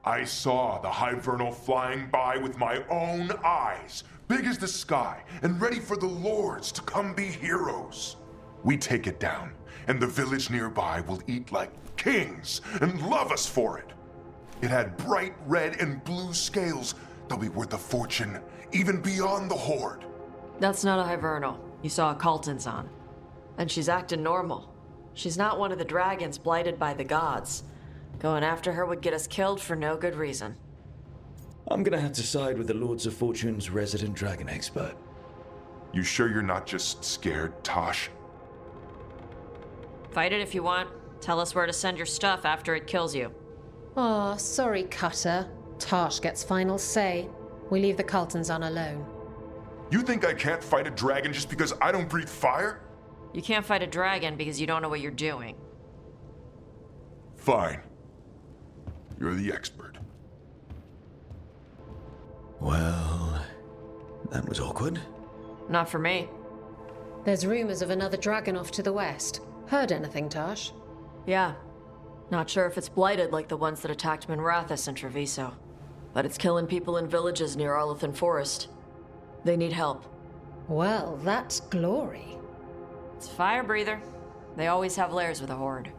I saw the Hivernal flying by with my own eyes, big as the sky, and ready for the lords to come be heroes. We take it down, and the village nearby will eat like kings and love us for it. It had bright red and blue scales. They'll be worth a fortune, even beyond the Horde. That's not a Hivernal. You saw a Calton's on. And she's acting normal. She's not one of the dragons blighted by the gods. Going after her would get us killed for no good reason. I'm gonna have to side with the Lords of Fortune's resident dragon expert. You sure you're not just scared, Tosh? Fight it if you want. Tell us where to send your stuff after it kills you. Aw, sorry, Cutter. Tosh gets final say. We leave the Caltons on alone. You think I can't fight a dragon just because I don't breathe fire? You can't fight a dragon because you don't know what you're doing. Fine. You're the expert. Well, that was awkward. Not for me. There's rumors of another dragon off to the west. Heard anything, Tosh? Yeah. Not sure if it's blighted like the ones that attacked Minrathous and Treviso. But it's killing people in villages near Arlethan Forest. They need help. Well, that's glory. It's fire breather. They always have lairs with a horde.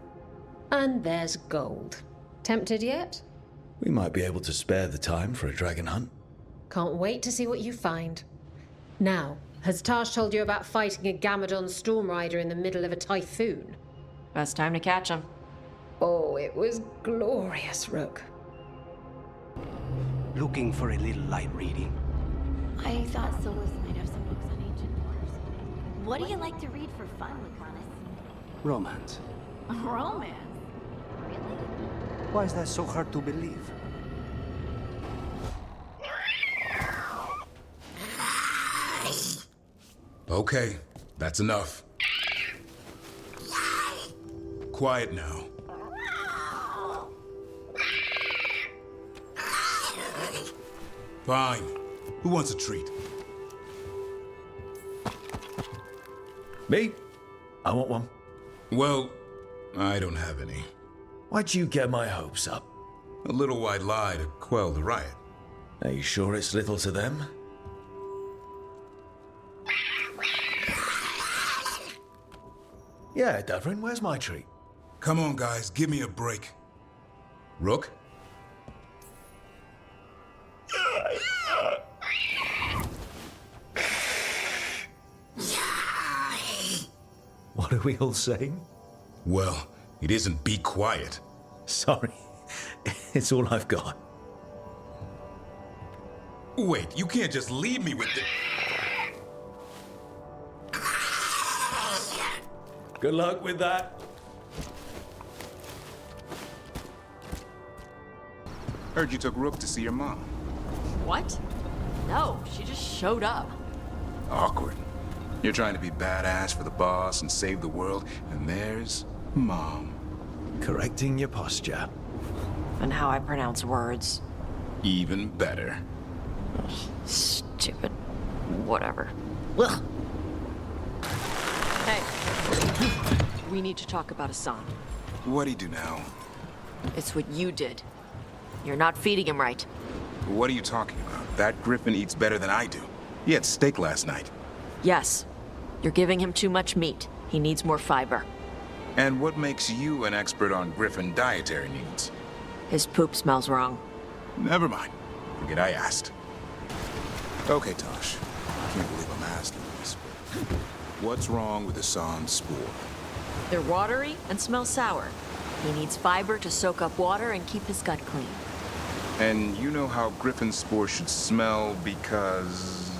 And there's gold. Tempted yet? We might be able to spare the time for a dragon hunt. Can't wait to see what you find. Now, has Tosh told you about fighting a Gamadon Stormrider in the middle of a typhoon? Best time to catch them. Oh, it was glorious, Rook. Looking for a little light reading. I thought Solas might have some books on ancient wars. What do you like to read for fun, Lucanis? Romance. Romance? Really? Why is that so hard to believe? Okay, that's enough. Quiet now. Fine. Who wants a treat? Me? I want one. Well, I don't have any. Why'd you get my hopes up? A little white lie to quell the riot. Are you sure it's little to them? Yeah, Davrin, where's my treat? Come on, guys, give me a break. Rook? What are we all saying? Well, it isn't be quiet. Sorry. It's all I've got. Wait, you can't just leave me with the... Good luck with that. Heard you took Rook to see your mom. What? No, she just showed up. Awkward. You're trying to be badass for the boss and save the world, and there's Mom. Correcting your posture. And how I pronounce words. Even better. Stupid. Whatever. Ugh. Hey. We need to talk about Hassan. What'd he do now? It's what you did. You're not feeding him right. What are you talking about? That griffin eats better than I do. He had steak last night. Yes. You're giving him too much meat. He needs more fiber. And what makes you an expert on griffin dietary needs? His poop smells wrong. Never mind. Forget I asked. Okay, Tosh. I can't believe I'm asking this, but what's wrong with Hassan's spoor? They're watery and smell sour. He needs fiber to soak up water and keep his gut clean. And you know how griffin spore should smell because...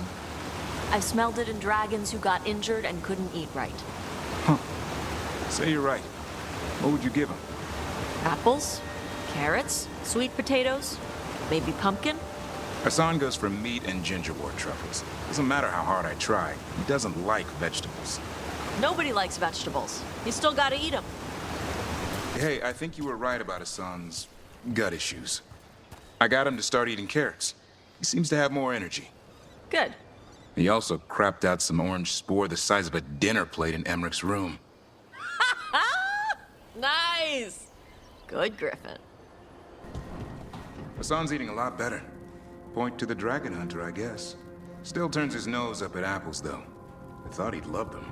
I've smelled it in dragons who got injured and couldn't eat right. Huh. Say you're right. What would you give him? Apples, carrots, sweet potatoes, maybe pumpkin. Hassan goes for meat and gingerwort truffles. Doesn't matter how hard I try. He doesn't like vegetables. Nobody likes vegetables. You still gotta eat them. Hey, I think you were right about Hassan's gut issues. I got him to start eating carrots. He seems to have more energy. Good. He also crapped out some orange spore the size of a dinner plate in Emmerich's room. Nice! Good, Griffin. Hassan's eating a lot better. Point to the dragon hunter, I guess. Still turns his nose up at apples, though. I thought he'd love them.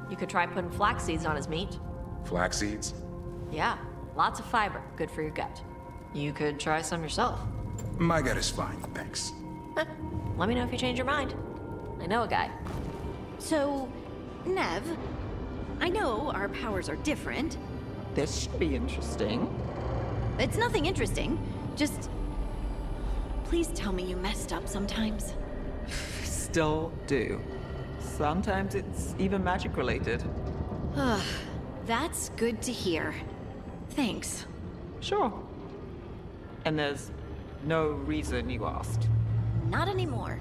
You could try putting flax seeds on his meat. Flax seeds? Yeah, lots of fiber, good for your gut. You could try some yourself. My gut is fine, thanks. Let me know if you change your mind. I know a guy. So, Neve, I know our powers are different. This should be interesting. It's nothing interesting. Just, please tell me you messed up sometimes. Still do. Sometimes it's even magic related. That's good to hear. Thanks. Sure. And there's no reason you asked. Not anymore.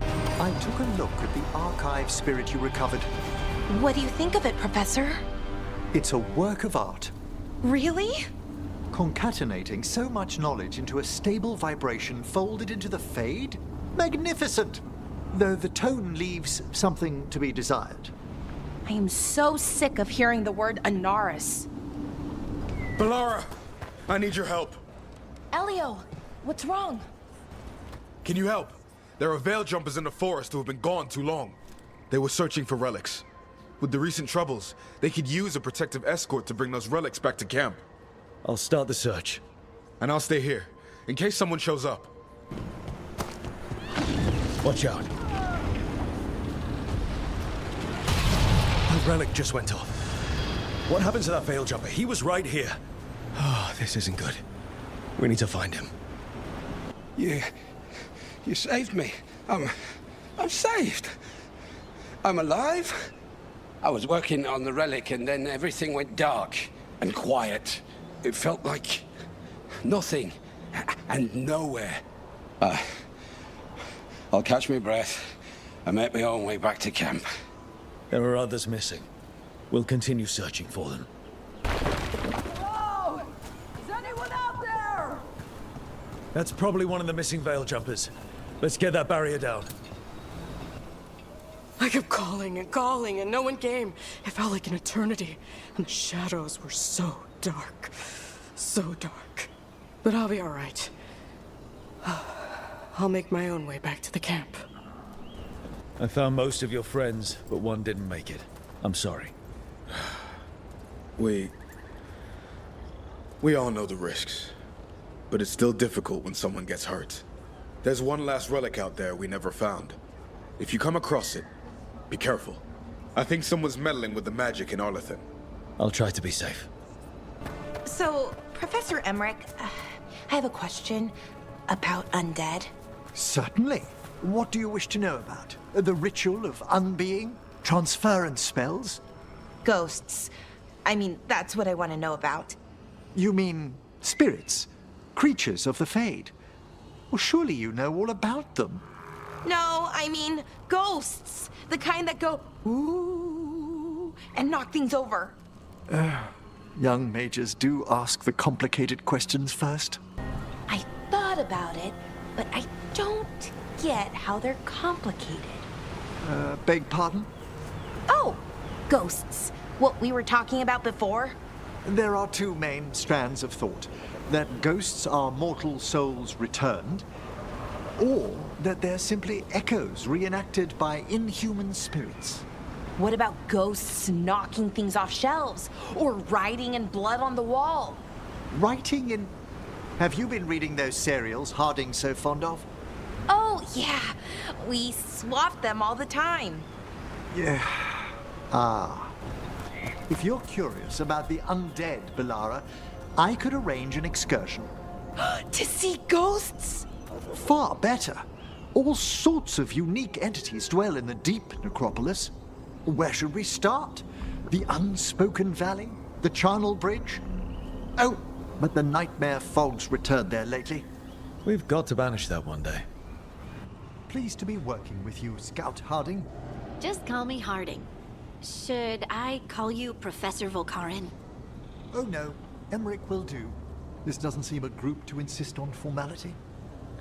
I took a look at the archive spirit you recovered. What do you think of it, Professor? It's a work of art. Really? Concatenating so much knowledge into a stable vibration folded into the Fade? Magnificent! Though the tone leaves something to be desired. I am so sick of hearing the word Anaris. Bellara, I need your help. Elio, what's wrong? Can you help? There are veil jumpers in the forest who have been gone too long. They were searching for relics. With the recent troubles, they could use a protective escort to bring those relics back to camp. I'll start the search. And I'll stay here, in case someone shows up. Watch out. A relic just went off. What happened to that veil jumper? He was right here. Oh, this isn't good. We need to find him. You saved me. I'm saved. I'm alive. I was working on the relic and then everything went dark and quiet. It felt like nothing and nowhere. I'll catch my breath and make my own way back to camp. There are others missing. We'll continue searching for them. Hello? Is anyone out there? That's probably one of the missing veil jumpers. Let's get that barrier down. I kept calling and no one came. It felt like an eternity, and the shadows were so dark. So dark. But I'll be all right. I'll make my own way back to the camp. I found most of your friends, but one didn't make it. I'm sorry. We all know the risks, but it's still difficult when someone gets hurt. There's one last relic out there we never found. If you come across it, be careful. I think someone's meddling with the magic in Arlethan. I'll try to be safe. So, Professor Emmerich, I have a question about undead. Certainly. What do you wish to know about? The ritual of unbeing? Transference spells? Ghosts. I mean, that's what I want to know about. You mean spirits? Creatures of the Fade? Well, surely you know all about them. No, I mean ghosts. The kind that go, ooh, and knock things over. Young mages do ask the complicated questions first. I thought about it, but I don't get how they're complicated. Beg pardon? Oh, ghosts. What we were talking about before? There are two main strands of thought. That ghosts are mortal souls returned, or that they're simply echoes reenacted by inhuman spirits. What about ghosts knocking things off shelves, or writing in blood on the wall? Writing in... Have you been reading those serials Harding's so fond of? Oh, yeah. We swapped them all the time. Yeah. Ah. If you're curious about the undead, Bellara, I could arrange an excursion. To see ghosts? Far better. All sorts of unique entities dwell in the deep necropolis. Where should we start? The Unspoken Valley? The Charnel Bridge? Oh, but the nightmare fog's returned there lately. We've got to banish that one day. Pleased to be working with you, Scout Harding. Just call me Harding. Should I call you Professor Volkarin? Oh no, Emmerich will do. This doesn't seem a group to insist on formality.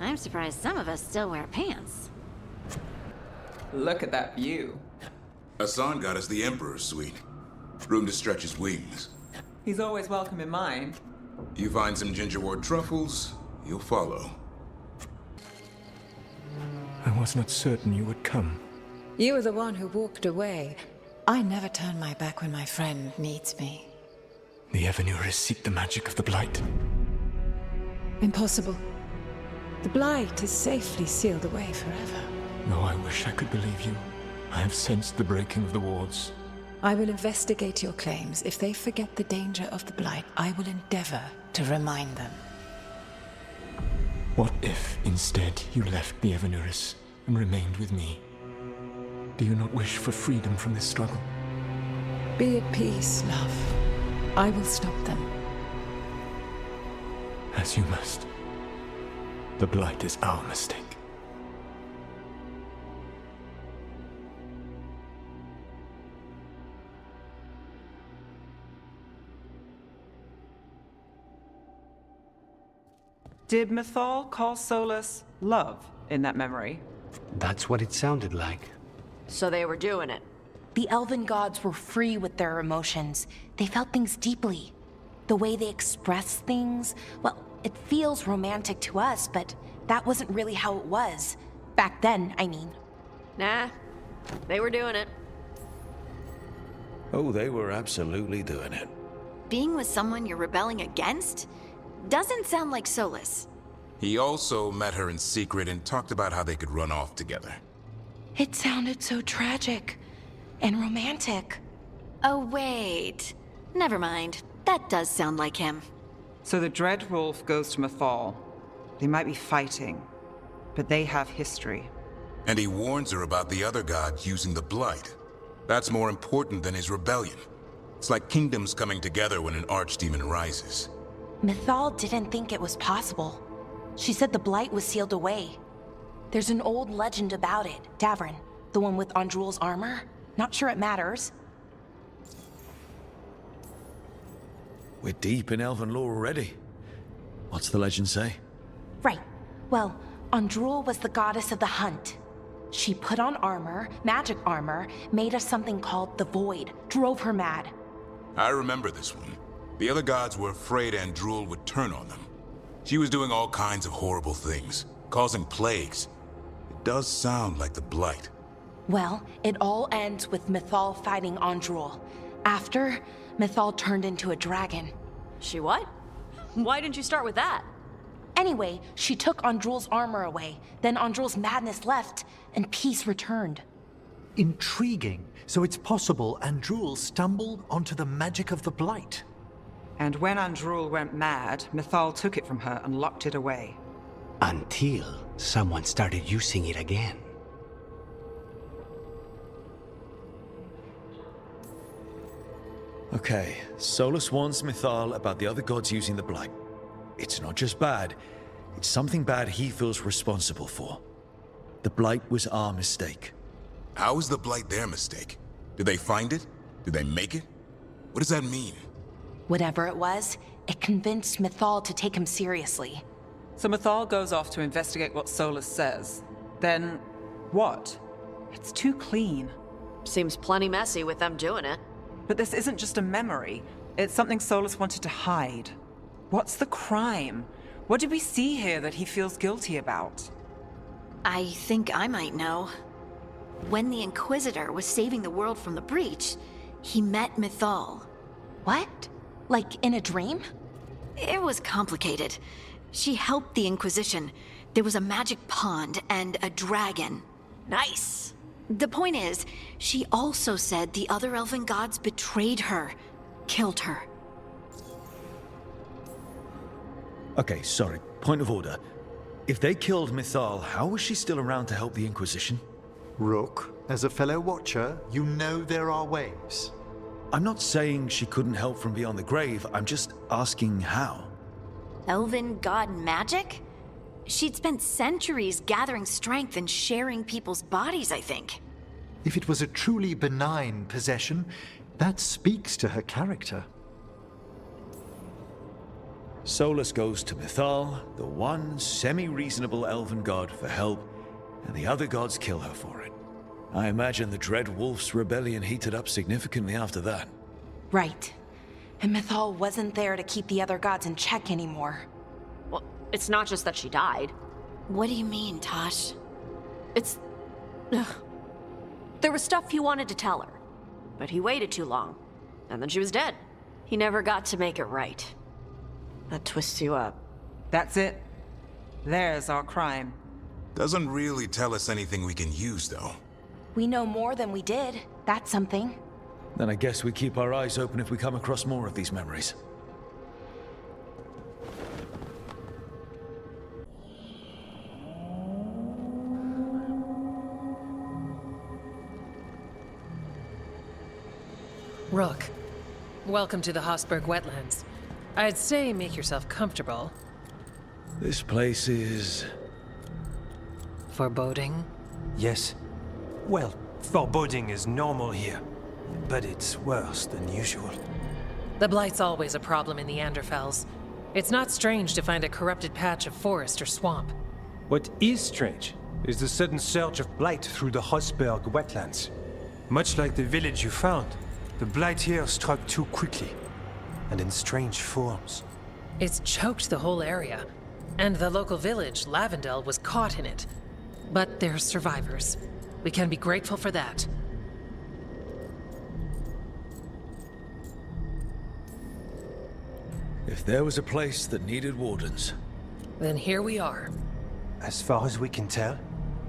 I'm surprised some of us still wear pants. Look at that view. Hassan got us the Emperor's suite. Room to stretch his wings. He's always welcome in mine. You find some gingerwort truffles, You'll follow. I was not certain you would come. You were the one who walked away. I never turn my back when my friend needs me. The Evanurus seek the magic of the Blight. Impossible. The Blight is safely sealed away forever. No, I wish I could believe you. I have sensed the breaking of the wards. I will investigate your claims. If they forget the danger of the Blight, I will endeavor to remind them. What if, instead, you left the Evanurus and remained with me? Do you not wish for freedom from this struggle? Be at peace, love. I will stop them. As you must. The Blight is our mistake. Did Mythal call Solas love in that memory? That's what it sounded like. So they were doing it. The elven gods were free with their emotions. They felt things deeply. The way they expressed things, well, it feels romantic to us, but that wasn't really how it was. Back then, I mean. Nah, they were doing it. Oh, they were absolutely doing it. Being with someone you're rebelling against? Doesn't sound like Solas. He also met her in secret and talked about how they could run off together. It sounded so tragic and romantic. Oh, wait. Never mind. That does sound like him. So the Dread Wolf goes to Mythal. They might be fighting, but they have history. And he warns her about the other gods using the Blight. That's more important than his rebellion. It's like kingdoms coming together when an archdemon rises. Mythal didn't think it was possible. She said the Blight was sealed away. There's an old legend about it. Davrin, the one with Andrul's armor. Not sure it matters. We're deep in elven lore already. What's the legend say? Right. Well, Andrul was the goddess of the hunt. She put on armor, magic armor, made us something called the Void, drove her mad. I remember this one. The other gods were afraid Andrul would turn on them. She was doing all kinds of horrible things, causing plagues. It does sound like the Blight. Well, it all ends with Mythal fighting Andrul. After, Mythal turned into a dragon. She what? Why didn't you start with that? Anyway, she took Andrul's armor away. Then Andrul's madness left, and peace returned. Intriguing. So it's possible Andrul stumbled onto the magic of the Blight. And when Andrul went mad, Mythal took it from her and locked it away. Until someone started using it again. Okay, Solas warns Mythal about the other gods using the Blight. It's not just bad, it's something bad he feels responsible for. The Blight was our mistake. How is the Blight their mistake? Did they find it? Did they make it? What does that mean? Whatever it was, it convinced Mythal to take him seriously. So Mythal goes off to investigate what Solas says. Then, what? It's too clean. Seems plenty messy with them doing it. But this isn't just a memory. It's something Solas wanted to hide. What's the crime? What did we see here that he feels guilty about? I think I might know. When the Inquisitor was saving the world from the breach, he met Mythal. What? Like in a dream? It was complicated. She helped the Inquisition. There was a magic pond and a dragon. Nice. The point is, she also said the other elven gods betrayed her, killed her. Okay, sorry, point of order. If they killed Mythal, how was she still around to help the Inquisition? Rook, as a fellow watcher, you know there are ways. I'm not saying she couldn't help from beyond the grave, I'm just asking how. Elven god magic? She'd spent centuries gathering strength and sharing people's bodies, I think. If it was a truly benign possession, that speaks to her character. Solas goes to Mythal, the one semi-reasonable elven god, for help, and the other gods kill her for it. I imagine the Dread Wolf's rebellion heated up significantly after that. Right. And Mythal wasn't there to keep the other gods in check anymore. it's not just that she died. What do you mean, Tosh? It's... Ugh. There was stuff he wanted to tell her, but he waited too long, and then she was dead. He never got to make it right. That twists you up. That's it. There's our crime. Doesn't really tell us anything we can use, though. We know more than we did. That's something. Then I guess we keep our eyes open if we come across more of these memories. Rook, welcome to the Hossberg Wetlands. I'd say make yourself comfortable. This place is... foreboding? Yes. Well, foreboding is normal here, but it's worse than usual. The Blight's always a problem in the Anderfels. It's not strange to find a corrupted patch of forest or swamp. What is strange is the sudden surge of blight through the Hossberg Wetlands. Much like the village you found, the blight here struck too quickly, and in strange forms. It's choked the whole area, and the local village, Lavendel, was caught in it. But they're survivors. We can be grateful for that. If there was a place that needed wardens... Then here we are. As far as we can tell,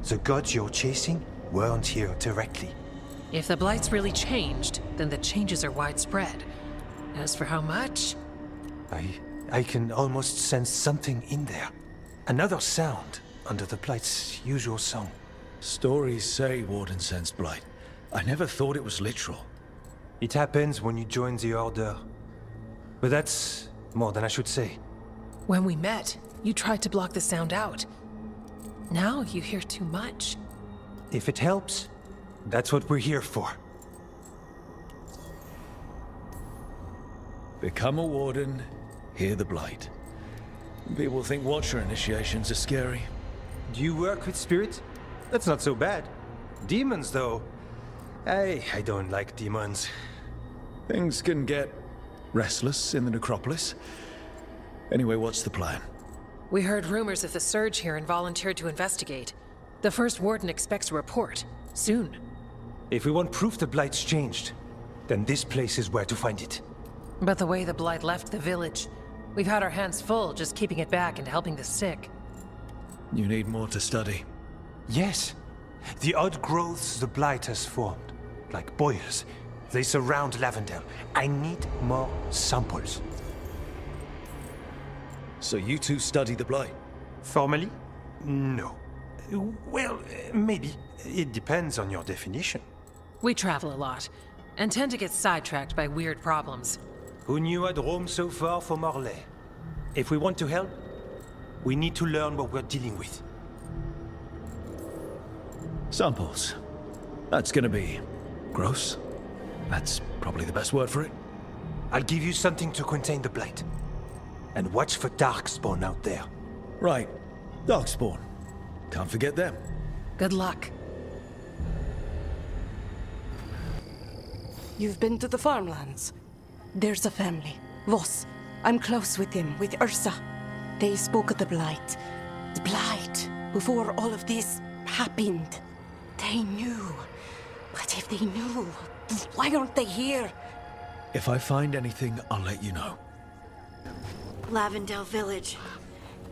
the gods you're chasing weren't here directly. If the Blight's really changed, then the changes are widespread. As for how much... I can almost sense something in there. Another sound under the Blight's usual song. Stories say Warden sensed blight. I never thought it was literal. It happens when you join the Order. But that's more than I should say. When we met, you tried to block the sound out. Now you hear too much. If it helps, that's what we're here for. Become a warden, hear the blight. People think Watcher initiations are scary. Do you work with spirits? That's not so bad. Demons, though. I don't like demons. Things can get restless in the necropolis. Anyway, what's the plan? We heard rumors of the surge here and volunteered to investigate. The first warden expects a report. Soon. If we want proof the Blight's changed, then this place is where to find it. But the way the Blight left the village, we've had our hands full just keeping it back and helping the sick. You need more to study. Yes. The odd growths the Blight has formed, like boils, they surround Lavendel. I need more samples. So you two study the blight? Formally? No. Well, maybe. It depends on your definition. We travel a lot, and tend to get sidetracked by weird problems. Who knew I'd roam so far from Orlais? If we want to help, we need to learn what we're dealing with. Samples. That's gonna be gross. That's probably the best word for it. I'll give you something to contain the blight. And watch for Darkspawn out there. Right. Darkspawn. Can't forget them. Good luck. You've been to the farmlands. There's a family. Voss. I'm close with them, with Ursa. They spoke of the Blight. The Blight. Before all of this happened. They knew. But if they knew, why aren't they here? If I find anything, I'll let you know. Lavendel Village.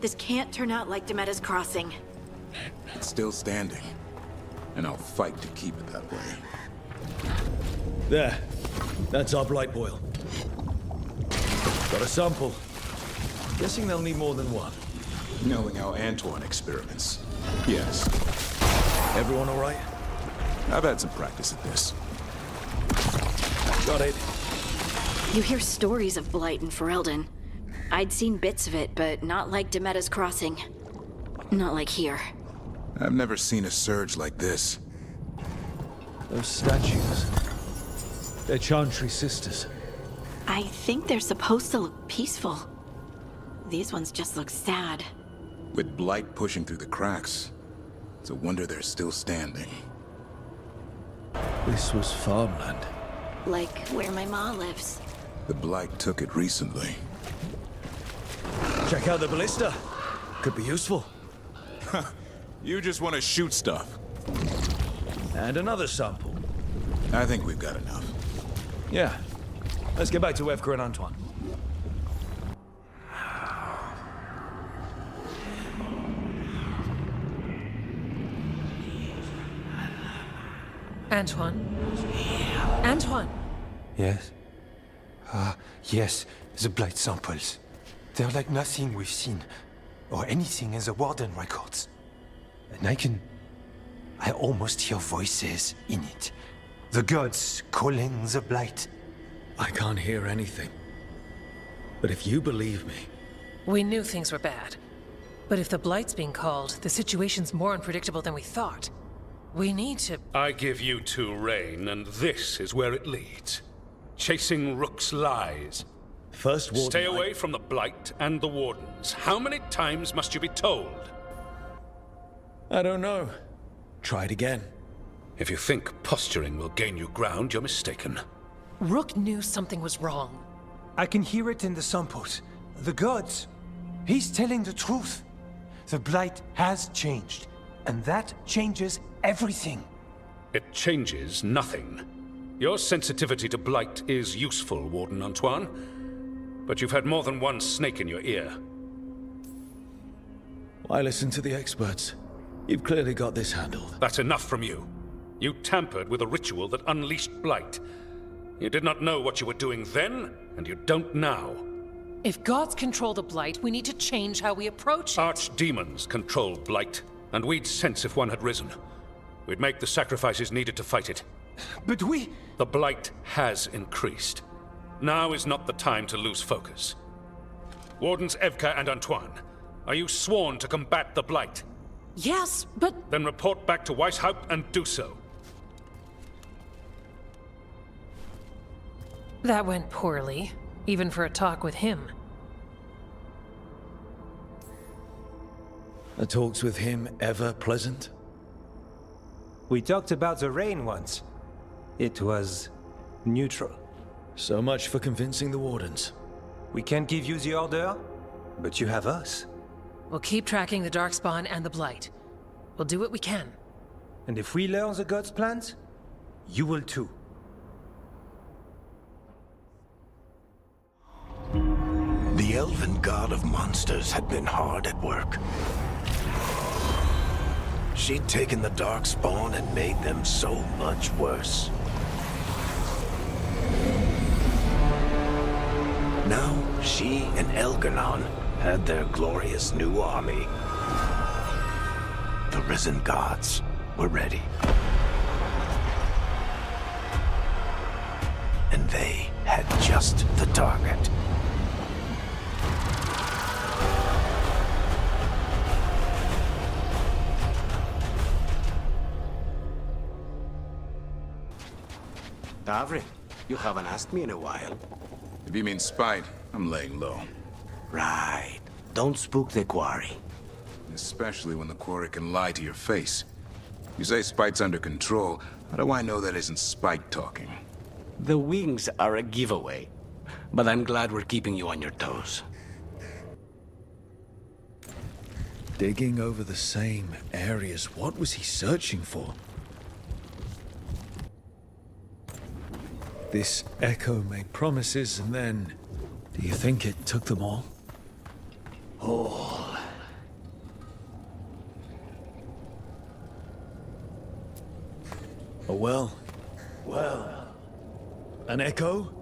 This can't turn out like Demetta's Crossing. It's still standing. And I'll fight to keep it that way. There. That's our blight boil. Got a sample. Guessing they'll need more than one. Knowing how Antoine experiments. Yes. Everyone all right? I've had some practice at this. Got it. You hear stories of blight in Ferelden. I'd seen bits of it, but not like Demetta's Crossing. Not like here. I've never seen a surge like this. Those statues. They're Chantry sisters. I think they're supposed to look peaceful. These ones just look sad. With blight pushing through the cracks, it's a wonder they're still standing. This was farmland. Like where my ma lives. The blight took it recently. Check out the ballista. Could be useful. You just want to shoot stuff. And another sample. I think we've got enough. Yeah. Let's get back to Evka and Antoine. Antoine? Antoine! Yes? Yes, the blight samples. They're like nothing we've seen, or anything in the warden records. And I almost hear voices in it. The gods calling the blight. I can't hear anything. But if you believe me... We knew things were bad. But if the blight's being called, the situation's more unpredictable than we thought. We need to... I give you two Rain, and this is where it leads. Chasing Rook's lies. First warden... Stay away from the blight and the wardens. How many times must you be told? I don't know. Try it again. If you think posturing will gain you ground, you're mistaken. Rook knew something was wrong. I can hear it in the samples. The gods. He's telling the truth. The blight has changed, and that changes everything. It changes nothing. Your sensitivity to blight is useful, Warden Antoine. But you've had more than one snake in your ear. Why listen to the experts? You've clearly got this handled. That's enough from you. You tampered with a ritual that unleashed blight. You did not know what you were doing then, and you don't now. If gods control the blight, we need to change how we approach it. Archdemons control blight, and we'd sense if one had risen. We'd make the sacrifices needed to fight it. But we... The blight has increased. Now is not the time to lose focus. Wardens Evka and Antoine, are you sworn to combat the blight? Yes, but... Then report back to Weisshaupt and do so. That went poorly, even for a talk with him. Are talks with him ever pleasant? We talked about the rain once. It was neutral. So much for convincing the wardens. We can't give you the order, but you have us. We'll keep tracking the Darkspawn and the Blight. We'll do what we can. And if we learn the gods' plans, you will too. The elven god of monsters had been hard at work. She'd taken the Darkspawn and made them so much worse. Now, she and Elgar'nan had their glorious new army. The risen gods were ready. And they had just the target. Davrin, you haven't asked me in a while. If you mean spite, I'm laying low. Right. Don't spook the quarry. Especially when the quarry can lie to your face. You say spite's under control. How do I know that isn't spite talking? The wings are a giveaway. But I'm glad we're keeping you on your toes. Digging over the same areas. What was he searching for? This echo made promises, and then... Do you think it took them all? All. A well. Well. An echo?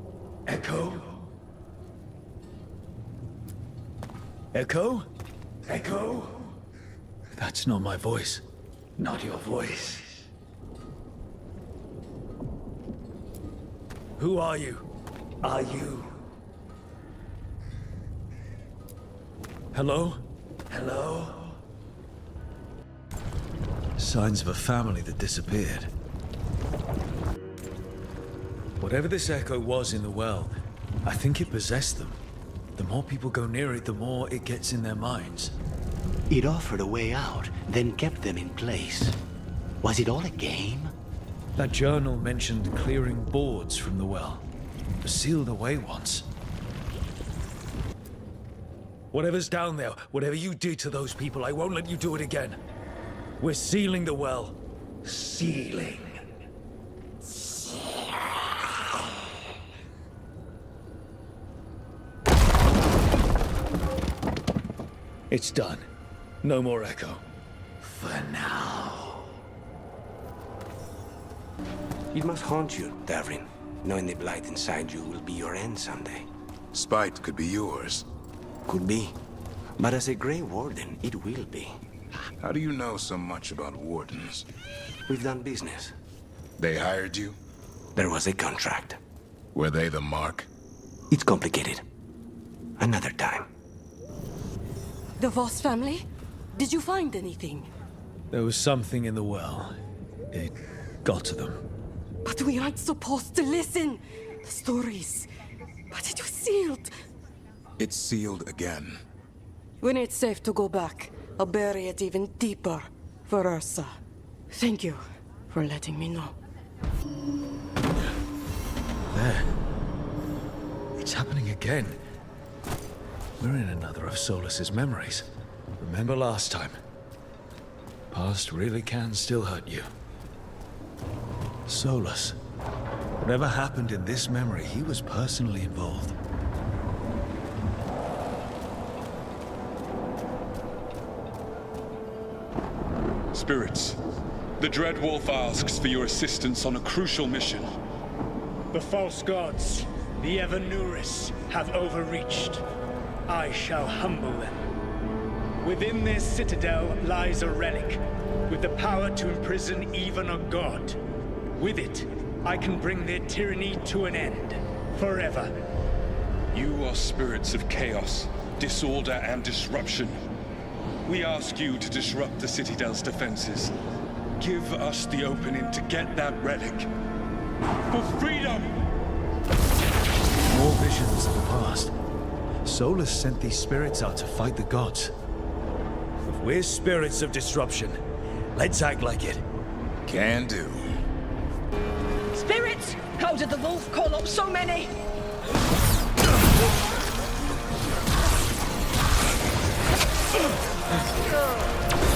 Echo? Echo? Echo? That's not my voice. Not your voice. Who are you? Are you? Hello? Hello? Signs of a family that disappeared. Whatever this echo was in the well, I think it possessed them. The more people go near it, the more it gets in their minds. It offered a way out, then kept them in place. Was it all a game? That journal mentioned clearing boards from the well. It was sealed away once. Whatever's down there, whatever you did to those people, I won't let you do it again. We're sealing the well. Sealing. It's done. No more echo. For now. It must haunt you, Davrin, knowing the blight inside you will be your end someday. Spite could be yours. Could be. But as a Grey Warden, it will be. How do you know so much about wardens? We've done business. They hired you? There was a contract. Were they the mark? It's complicated. Another time. The Voss family? Did you find anything? There was something in the well. It got to them. But we aren't supposed to listen. The stories. But it was sealed. It's sealed again. When it's safe to go back, I'll bury it even deeper for Ursa. Thank you for letting me know. There. It's happening again. We're in another of Solas's memories. Remember last time? Past really can still hurt you. Solas. Whatever happened in this memory, he was personally involved. Spirits, the Dread Wolf asks for your assistance on a crucial mission. The false gods, the Evanuris, have overreached. I shall humble them. Within their citadel lies a relic, with the power to imprison even a god. With it, I can bring their tyranny to an end, forever. You are spirits of chaos, disorder, and disruption. We ask you to disrupt the Citadel's defenses. Give us the opening to get that relic. For freedom! More visions of the past. Solas sent these spirits out to fight the gods. If we're spirits of disruption, let's act like it. Can do. Spirits! How did the wolf call up so many?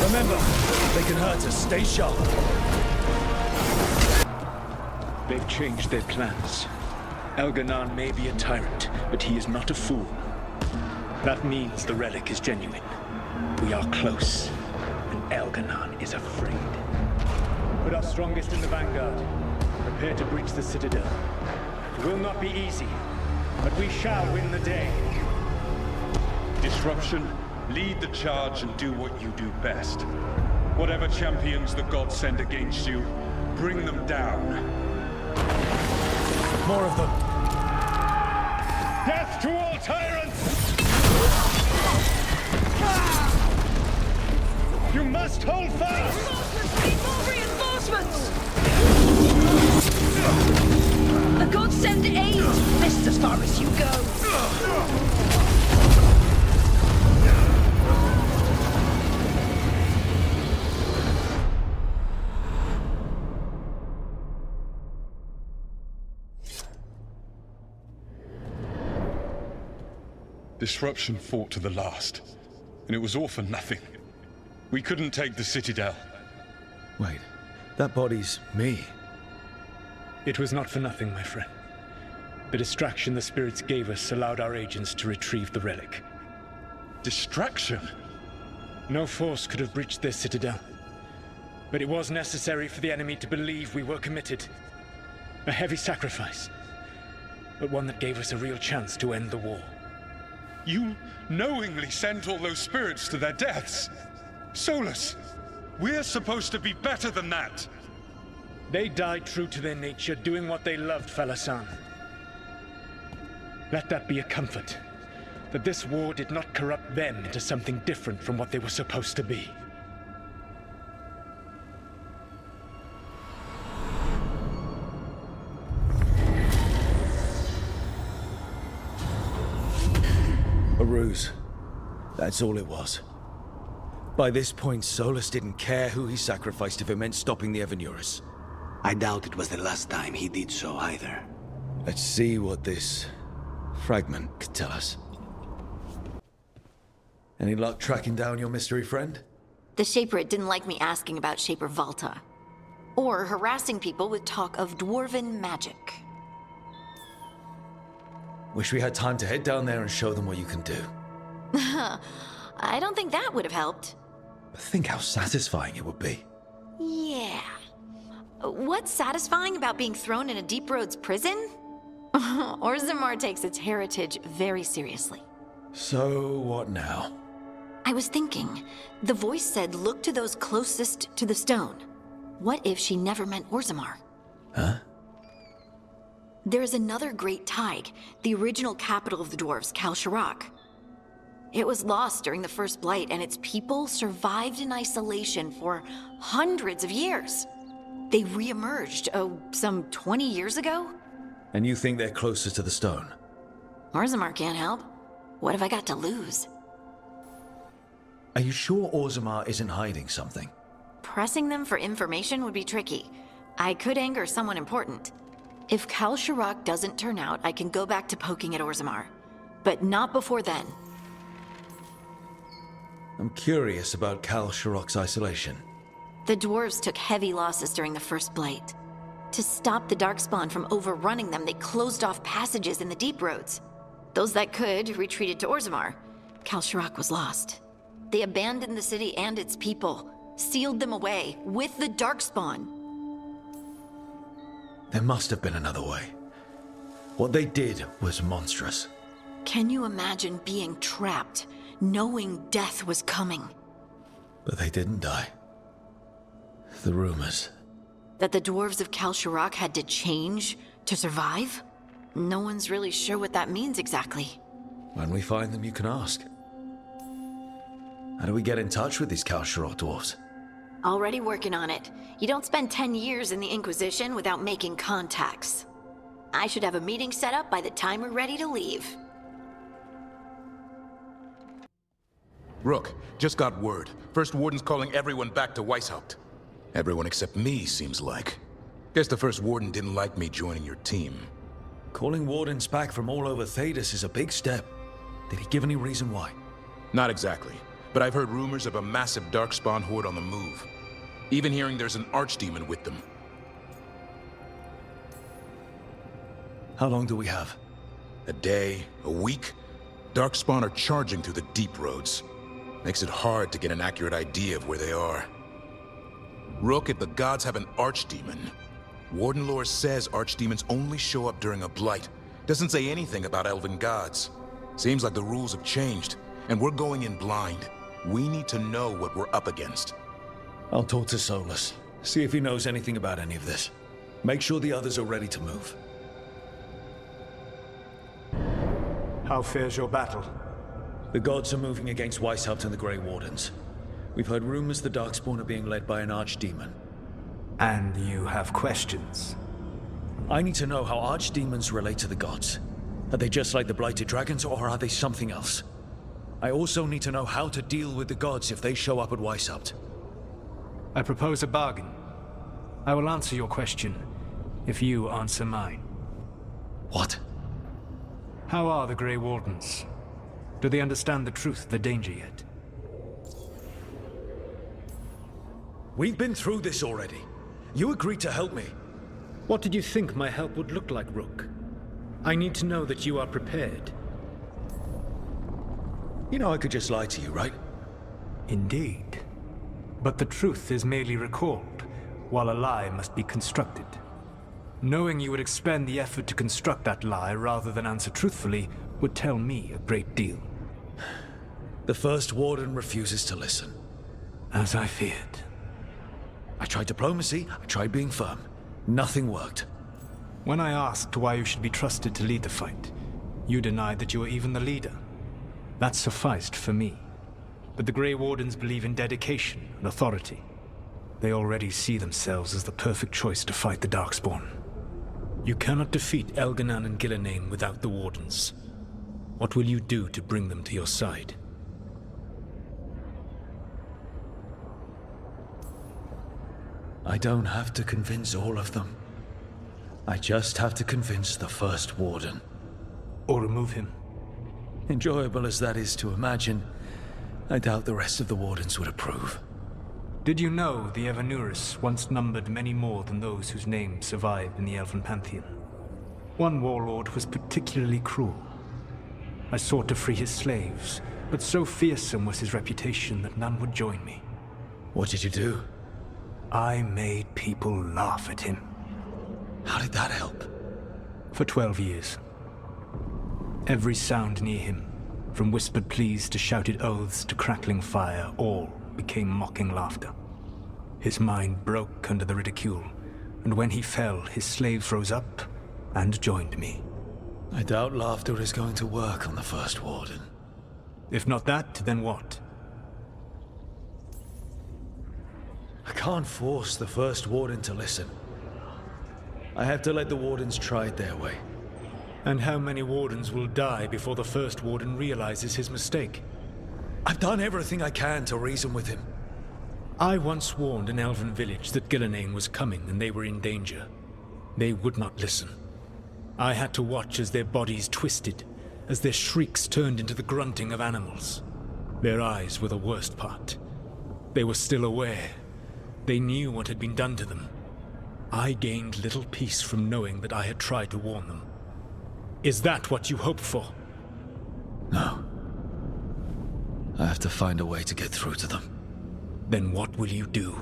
Remember, they can hurt us. Stay sharp. They've changed their plans. Elganon may be a tyrant, but he is not a fool. That means the relic is genuine. We are close, and Elganon is afraid. Put our strongest in the vanguard. Prepare to breach the Citadel. It will not be easy, but we shall win the day. Disruption, lead the charge and do what you do best. Whatever champions the gods send against you, bring them down. More of them. Death to all tyrants! You must hold fast! Need more reinforcements! The gods send aid! This is as far as you go! Disruption fought to the last, and it was all for nothing. We couldn't take the Citadel. Wait, that body's me. It was not for nothing, my friend. The distraction the spirits gave us allowed our agents to retrieve the relic. Distraction? No force could have breached their Citadel. But it was necessary for the enemy to believe we were committed. A heavy sacrifice, but one that gave us a real chance to end the war. You knowingly sent all those spirits to their deaths. Solas, we're supposed to be better than that. They died true to their nature, doing what they loved, Falasan. Let that be a comfort, that this war did not corrupt them into something different from what they were supposed to be. A ruse. That's all it was. By this point, Solas didn't care who he sacrificed if it meant stopping the Evanuris. I doubt it was the last time he did so either. Let's see what this fragment could tell us. Any luck tracking down your mystery friend? The Shaper didn't like me asking about Shaper Valta. Or harassing people with talk of dwarven magic. Wish we had time to head down there and show them what you can do. I don't think that would have helped. Think how satisfying it would be. Yeah. What's satisfying about being thrown in a Deep Roads prison? Orzammar takes its heritage very seriously. So, what now? I was thinking, the voice said look to those closest to the stone. What if she never meant Orzammar? Huh? There is another great Tig, the original capital of the dwarves, kal-sharok. It was lost during the First Blight, and its people survived in isolation for hundreds of years. They re-emerged, some 20 years ago? And you think they're closer to the stone? Orzammar can't help. What have I got to lose? Are you sure Orzammar isn't hiding something? Pressing them for information would be tricky. I could anger someone important. If kal-sharok doesn't turn out, I can go back to poking at Orzammar. But not before then. I'm curious about kal-sharok's isolation. The dwarves took heavy losses during the First Blight. To stop the Darkspawn from overrunning them, they closed off passages in the Deep Roads. Those that could retreated to Orzammar. Kal-sharok was lost. They abandoned the city and its people, sealed them away with the Darkspawn. There must have been another way. What they did was monstrous. Can you imagine being trapped, knowing death was coming? But they didn't die. The rumors. That the dwarves of kal-sharok had to change to survive? No one's really sure what that means exactly. When we find them, you can ask. How do we get in touch with these kal-sharok dwarves? Already working on it. You don't spend 10 years in the Inquisition without making contacts. I should have a meeting set up by the time we're ready to leave. Rook, just got word. First Warden's calling everyone back to Weisshaupt. Everyone except me, seems like. Guess the First Warden didn't like me joining your team. Calling Wardens back from all over Thedas is a big step. Did he give any reason why? Not exactly, but I've heard rumors of a massive Darkspawn horde on the move. Even hearing there's an archdemon with them. How long do we have? A day, a week? Darkspawn are charging through the Deep Roads. Makes it hard to get an accurate idea of where they are. Rook, if the gods have an archdemon, Warden lore says archdemons only show up during a blight. Doesn't say anything about elven gods. Seems like the rules have changed, and we're going in blind. We need to know what we're up against. I'll talk to Solas, see if he knows anything about any of this. Make sure the others are ready to move. How fares your battle? The gods are moving against Weisshaupt and the Grey Wardens. We've heard rumors the Darkspawn are being led by an archdemon. And you have questions? I need to know how archdemons relate to the gods. Are they just like the Blighted Dragons, or are they something else? I also need to know how to deal with the gods if they show up at Weisshaupt. I propose a bargain. I will answer your question if you answer mine. What? How are the Grey Wardens? Do they understand the truth of the danger yet? We've been through this already. You agreed to help me. What did you think my help would look like, Rook? I need to know that you are prepared. You know I could just lie to you, right? Indeed. But the truth is merely recalled, while a lie must be constructed. Knowing you would expend the effort to construct that lie rather than answer truthfully would tell me a great deal. The First Warden refuses to listen. As I feared. I tried diplomacy, I tried being firm. Nothing worked. When I asked why you should be trusted to lead the fight, you denied that you were even the leader. That sufficed for me. But the Grey Wardens believe in dedication and authority. They already see themselves as the perfect choice to fight the Darkspawn. You cannot defeat Elganan and Gillenane without the Wardens. What will you do to bring them to your side? I don't have to convince all of them. I just have to convince the First Warden. Or remove him. Enjoyable as that is to imagine, I doubt the rest of the Wardens would approve. Did you know the Evanurus once numbered many more than those whose names survive in the Elven Pantheon? One warlord was particularly cruel. I sought to free his slaves, but so fearsome was his reputation that none would join me. What did you do? I made people laugh at him. How did that help? For 12 years. Every sound near him, from whispered pleas to shouted oaths to crackling fire, all became mocking laughter. His mind broke under the ridicule, and when he fell, his slaves rose up and joined me. I doubt laughter is going to work on the First Warden. If not that, then what? I can't force the First Warden to listen. I have to let the Wardens try it their way. And how many Wardens will die before the First Warden realizes his mistake? I've done everything I can to reason with him. I once warned an elven village that Ghilanane was coming and they were in danger. They would not listen. I had to watch as their bodies twisted, as their shrieks turned into the grunting of animals. Their eyes were the worst part. They were still aware. They knew what had been done to them. I gained little peace from knowing that I had tried to warn them. Is that what you hope for? No. I have to find a way to get through to them. Then what will you do?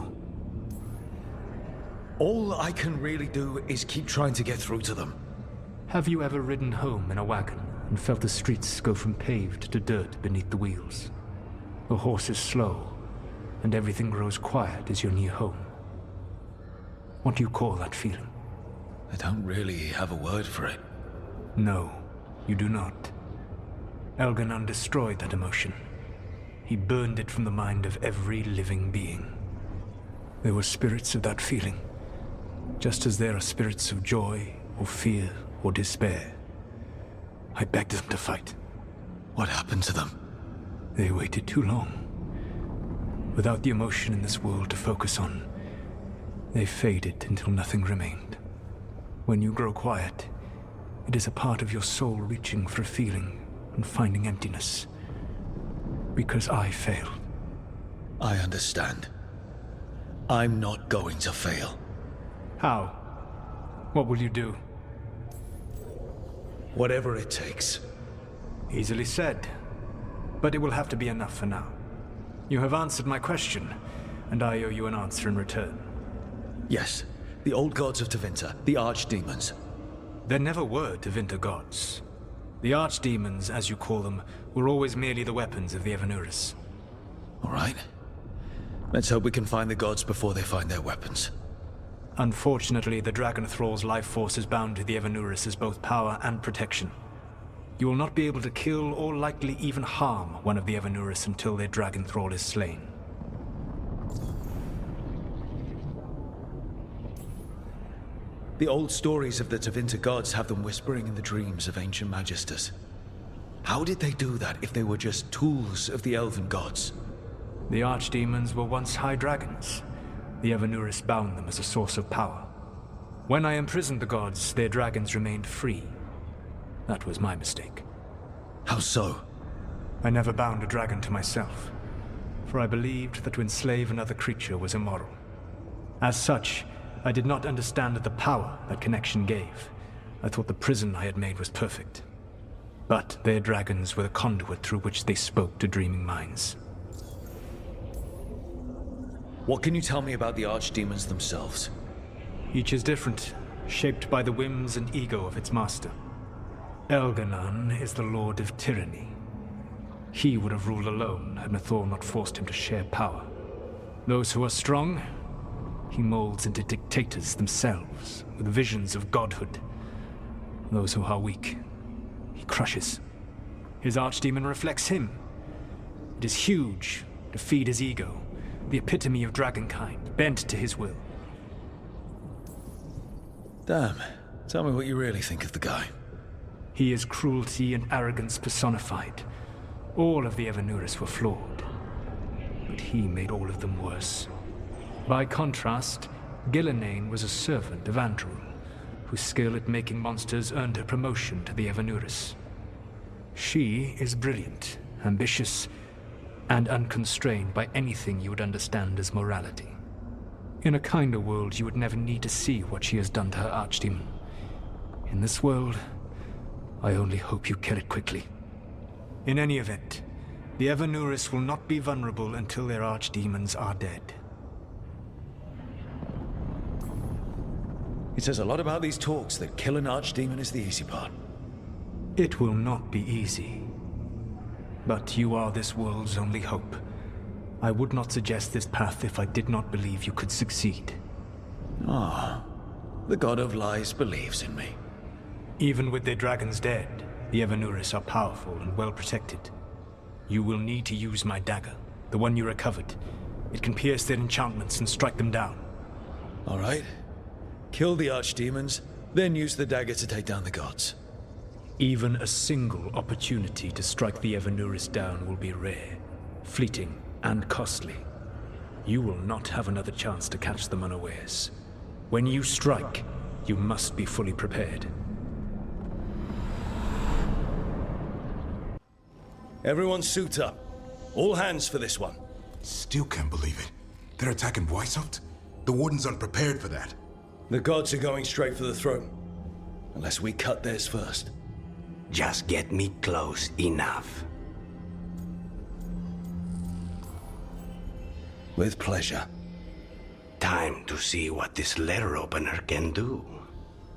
All I can really do is keep trying to get through to them. Have you ever ridden home in a wagon and felt the streets go from paved to dirt beneath the wheels? The horse is slow, and everything grows quiet as you're near home. What do you call that feeling? I don't really have a word for it. No, you do not. Elganon destroyed that emotion. He burned it from the mind of every living being. There were spirits of that feeling, just as there are spirits of joy or fear or despair. I begged them to fight. What happened to them? They waited too long. Without the emotion in this world to focus on, they faded until nothing remained. When you grow quiet, it is a part of your soul reaching for a feeling and finding emptiness. Because I failed. I understand. I'm not going to fail. How? What will you do? Whatever it takes. Easily said. But it will have to be enough for now. You have answered my question, and I owe you an answer in return. Yes. The old gods of Tevinter, the archdemons. There never were Tevinter gods. The archdemons, as you call them, were always merely the weapons of the Evanurus. All right. Let's hope we can find the gods before they find their weapons. Unfortunately, the Dragon Thrall's life force is bound to the Evanurus as both power and protection. You will not be able to kill or likely even harm one of the Evanurus until their Dragon Thrall is slain. The old stories of the Tevinter gods have them whispering in the dreams of ancient magisters. How did they do that if they were just tools of the elven gods? The archdemons were once high dragons. The Evanurus bound them as a source of power. When I imprisoned the gods, their dragons remained free. That was my mistake. How so? I never bound a dragon to myself, for I believed that to enslave another creature was immoral. As such, I did not understand the power that connection gave. I thought the prison I had made was perfect. But their dragons were the conduit through which they spoke to dreaming minds. What can you tell me about the archdemons themselves? Each is different, shaped by the whims and ego of its master. Elganon is the Lord of Tyranny. He would have ruled alone had Nathor not forced him to share power. Those who are strong, he molds into dictators themselves, with visions of godhood. Those who are weak, he crushes. His archdemon reflects him. It is huge, to feed his ego, the epitome of dragonkind, bent to his will. Damn. Tell me what you really think of the guy. He is cruelty and arrogance personified. All of the Evanurus were flawed, but he made all of them worse. By contrast, Ghilanane was a servant of Andrew, whose skill at making monsters earned her promotion to the Evanurus. She is brilliant, ambitious, and unconstrained by anything you would understand as morality. In a kinder world, you would never need to see what she has done to her archdemon. In this world, I only hope you kill it quickly. In any event, the Evanuris will not be vulnerable until their archdemons are dead. It says a lot about these talks that kill an archdemon is the easy part. It will not be easy. But you are this world's only hope. I would not suggest this path if I did not believe you could succeed. Ah, the God of Lies believes in me. Even with their dragons dead, the Evanuris are powerful and well protected. You will need to use my dagger, the one you recovered. It can pierce their enchantments and strike them down. All right. Kill the archdemons, then use the dagger to take down the gods. Even a single opportunity to strike the Evanuris down will be rare, fleeting, and costly. You will not have another chance to catch them unawares. When you strike, you must be fully prepared. Everyone suit up. All hands for this one. Still can't believe it. They're attacking Weisshaupt? The Wardens aren't prepared for that. The gods are going straight for the throne. Unless we cut theirs first. Just get me close enough. With pleasure. Time to see what this letter opener can do.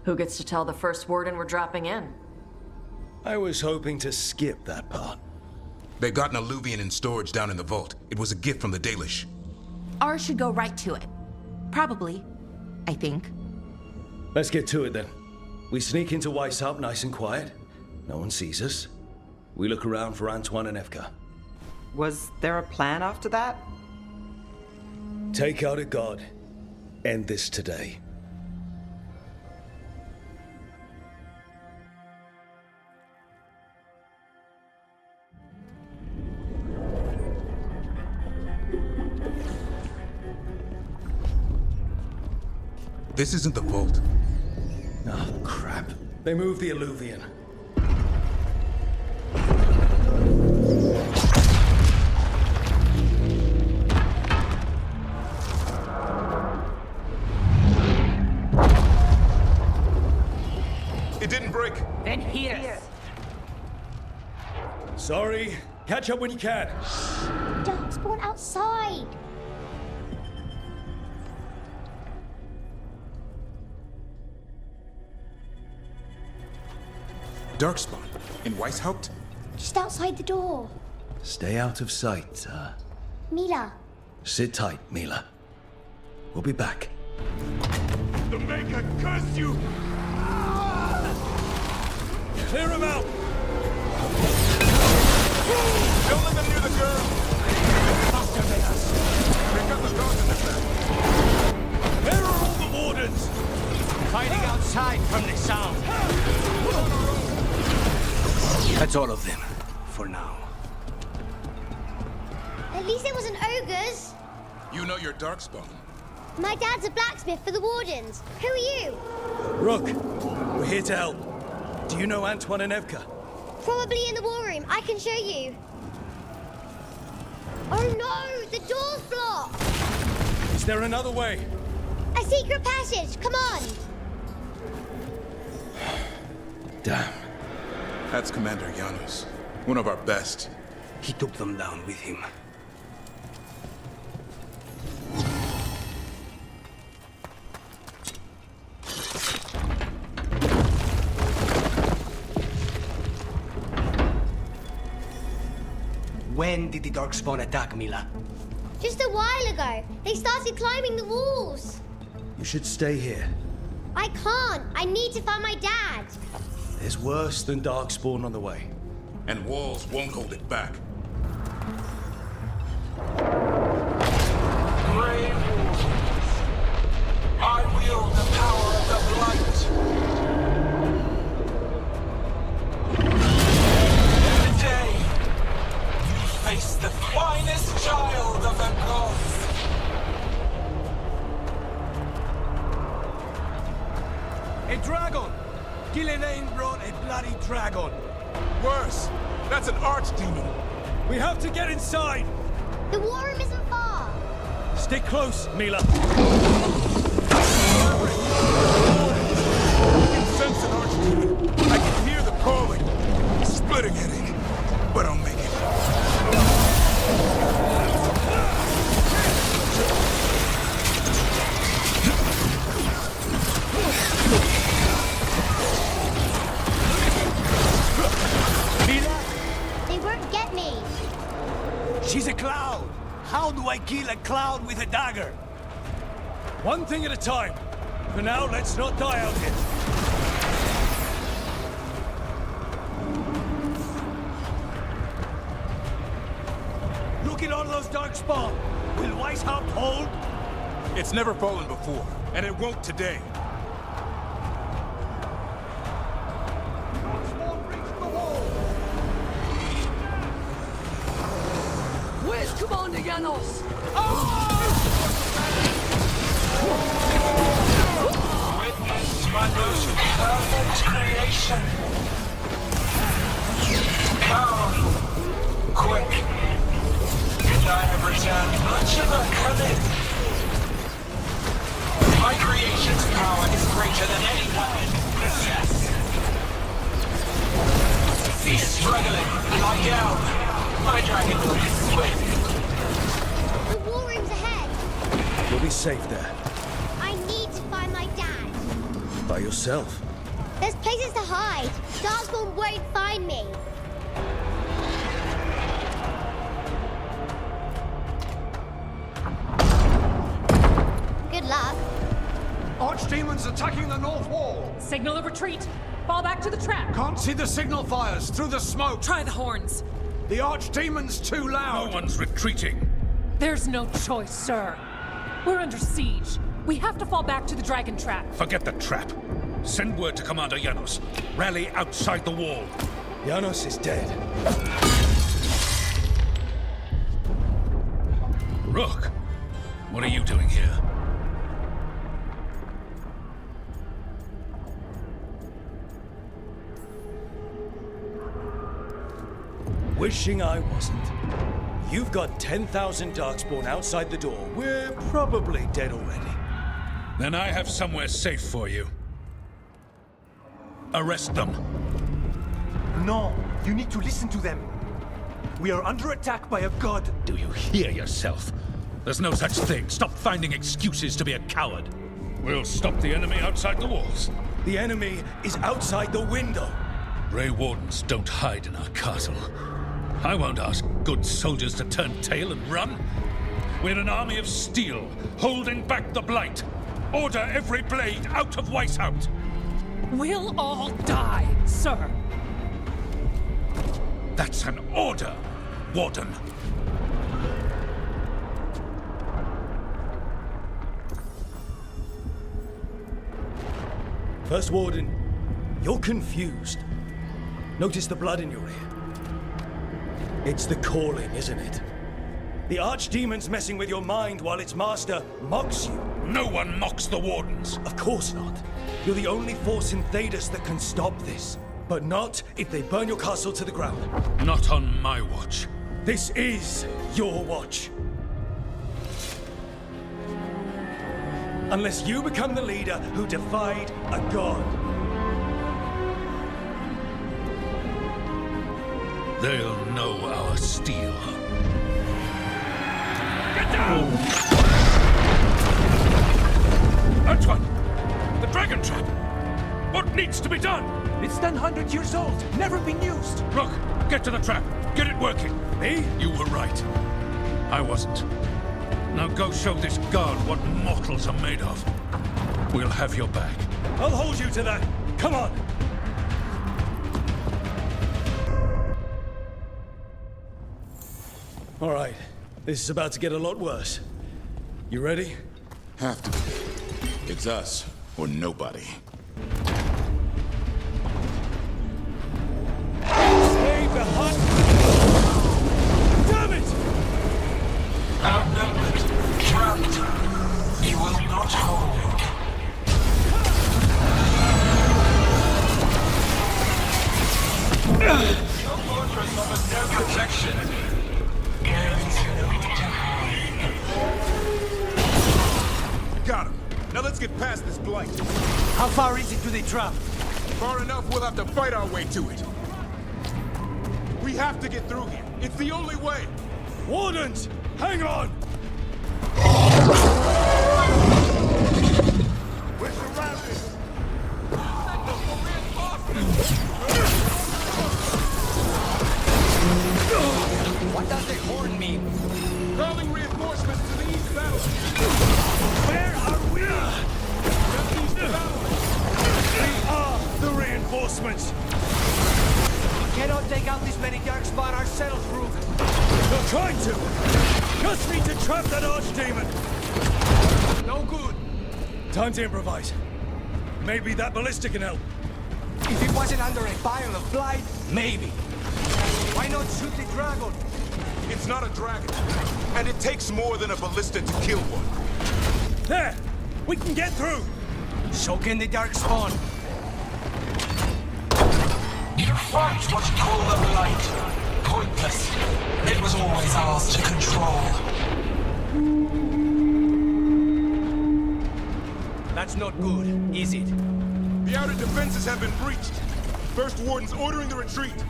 Who gets to tell the first warden we're dropping in? I was hoping to skip that part. They got an alluvian in storage down in the vault. It was a gift from the Dalish. Ours should go right to it. Probably. I think. Let's get to it then. We sneak into Weisshaupt nice and quiet. No one sees us. We look around for Antoine and Evka. Was there a plan after that? Take out a god. End this today. This isn't the vault. Oh, crap. They moved the alluvian. It didn't break. Then here. Sorry. Catch up when you can. Darkspawn outside. Darkspawn? In Weisshaupt? Just outside the door. Stay out of sight, Mila. Sit tight, Mila. We'll be back. The Maker curse you! Clear him out! Don't let them near the girl! We've got the guards in this land. Where are all the wardens? Hiding outside from the sound. That's all of them, for now. At least it wasn't ogres. You know your Darkspawn. My dad's a blacksmith for the Wardens. Who are you? Rook, we're here to help. Do you know Antoine and Evka? Probably in the war room. I can show you. Oh no! The door's blocked! Is there another way? A secret passage! Come on! Damn. That's Commander Janos. One of our best. He took them down with him. When did the Darkspawn attack, Mila? Just a while ago. They started climbing the walls. You should stay here. I can't. I need to find my dad. There's worse than Darkspawn on the way. And walls won't hold it back. Brave Wardens, I wield the power of the Blight. Today, you face the finest child of the gods. A dragon! Gillian brought a bloody dragon. Worse, that's an archdemon. We have to get inside. The war room isn't far. Stay close, Mila. I can sense an archdemon. I can hear the calling. Splitting headache, but I'll make it. They won't get me. She's a cloud. How do I kill a cloud with a dagger? One thing at a time. For now, let's not die out here. Look at all those darkspawn. Will Weisshaupt hold? It's never fallen before, and it won't today. Where's Commander Janos? Witness my most perfect creation. Powerful, quick, and I have returned much of her cunning. My creation's power is greater than any weapon possessed. Cease struggling, lie down. My dragon will be swift. The war room's ahead. You'll be safe there. I need to find my dad. By yourself. There's places to hide. Darkspawn won't find me. Good luck. Archdemons attacking the north wall. Signal of retreat. Fall back to the trap. Can't see the signal fires through the smoke. Try the horns. The Archdemon's too loud. No one's retreating. There's no choice, sir. We're under siege. We have to fall back to the dragon trap. Forget the trap. Send word to Commander Janos. Rally outside the wall. Janos is dead. Rook, what are you doing here? Wishing I wasn't. You've got 10,000 Darkspawn outside the door. We're probably dead already. Then I have somewhere safe for you. Arrest them. No, you need to listen to them. We are under attack by a god. Do you hear yourself? There's no such thing. Stop finding excuses to be a coward. We'll stop the enemy outside the walls. The enemy is outside the window. Grey Wardens don't hide in our castle. I won't ask good soldiers to turn tail and run. We're an army of steel, holding back the Blight. Order every blade out of Weisshaupt. We'll all die, sir. That's an order, Warden. First Warden, you're confused. Notice the blood in your ear. It's the calling, isn't it? The Archdemon's messing with your mind while its master mocks you. No one mocks the Wardens. Of course not. You're the only force in Thedas that can stop this. But not if they burn your castle to the ground. Not on my watch. This is your watch. Unless you become the leader who defied a god. They'll know our steel. Get down! Antoine! The dragon trap! What needs to be done? It's 100 years old, never been used. Rook, get to the trap. Get it working. Me? You were right. I wasn't. Now go show this guard what mortals are made of. We'll have your back. I'll hold you to that. Come on! All right. This is about to get a lot worse. You ready? Have to be. It's us or nobody. Stay behind! Damn it! Outnumbered, trapped, you will not hold. Your fortress offers no protection. Guarantee no Now let's get past this blight. How far is it to the trap? Far enough, we'll have to fight our way to it. We have to get through here. It's the only way. Wardens, hang on! We're surrounded. What does the horn mean? Calling reinforcements to the east battle. Where are we? East battle. We are the reinforcements. We cannot take out this many darkspawn ourselves, Rook. You're trying to. Just need to trap that archdemon. No good. Time to improvise. Maybe that ballista can help. If it wasn't under a pile of blight, maybe. Why not shoot the dragon? It's not a dragon. And it takes more than a ballista to kill one. There! We can get through! So can the darkspawn. You fight what you call the blight. Pointless. It was always ours to control. That's not good, is it? The outer defenses have been breached. First Warden's ordering the retreat.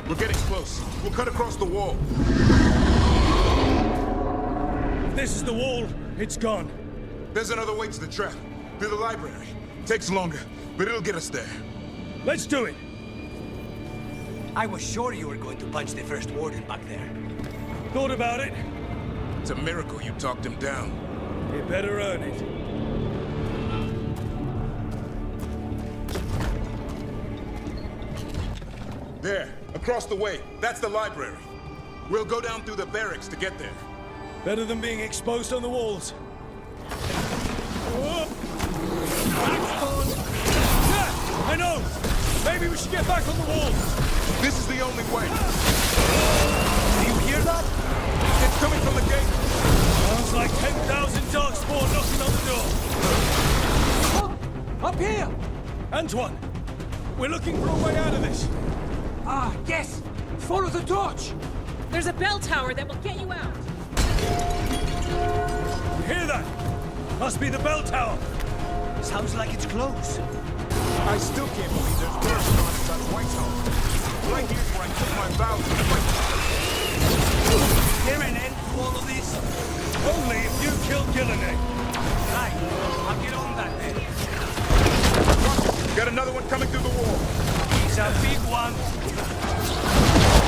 We're getting close. We'll cut across the wall. If this is the wall, it's gone. There's another way to the trap. Through the library. Takes longer, but it'll get us there. Let's do it! I was sure you were going to punch the first warden back there. Thought about it. It's a miracle you talked him down. You better earn it. There, across the way. That's the library. We'll go down through the barracks to get there. Better than being exposed on the walls. Yeah, I know! Maybe we should get back on the walls! This is the only way. Do you hear that? It's coming from the gate. Sounds like 10,000 darkspawn knocking on the door. Up here! Antoine, we're looking for a way out of this. Ah, yes! Follow the torch! There's a bell tower that will get you out. You hear that? Must be the bell tower. Sounds like it's close. I still can't believe there's worse than such Weisshaupt. Right here's where I took my vow to fight. Is there an end to all of this? Only if you kill Gillenay. Right. I'll get on that then. Got another one coming through the wall. He's a big one.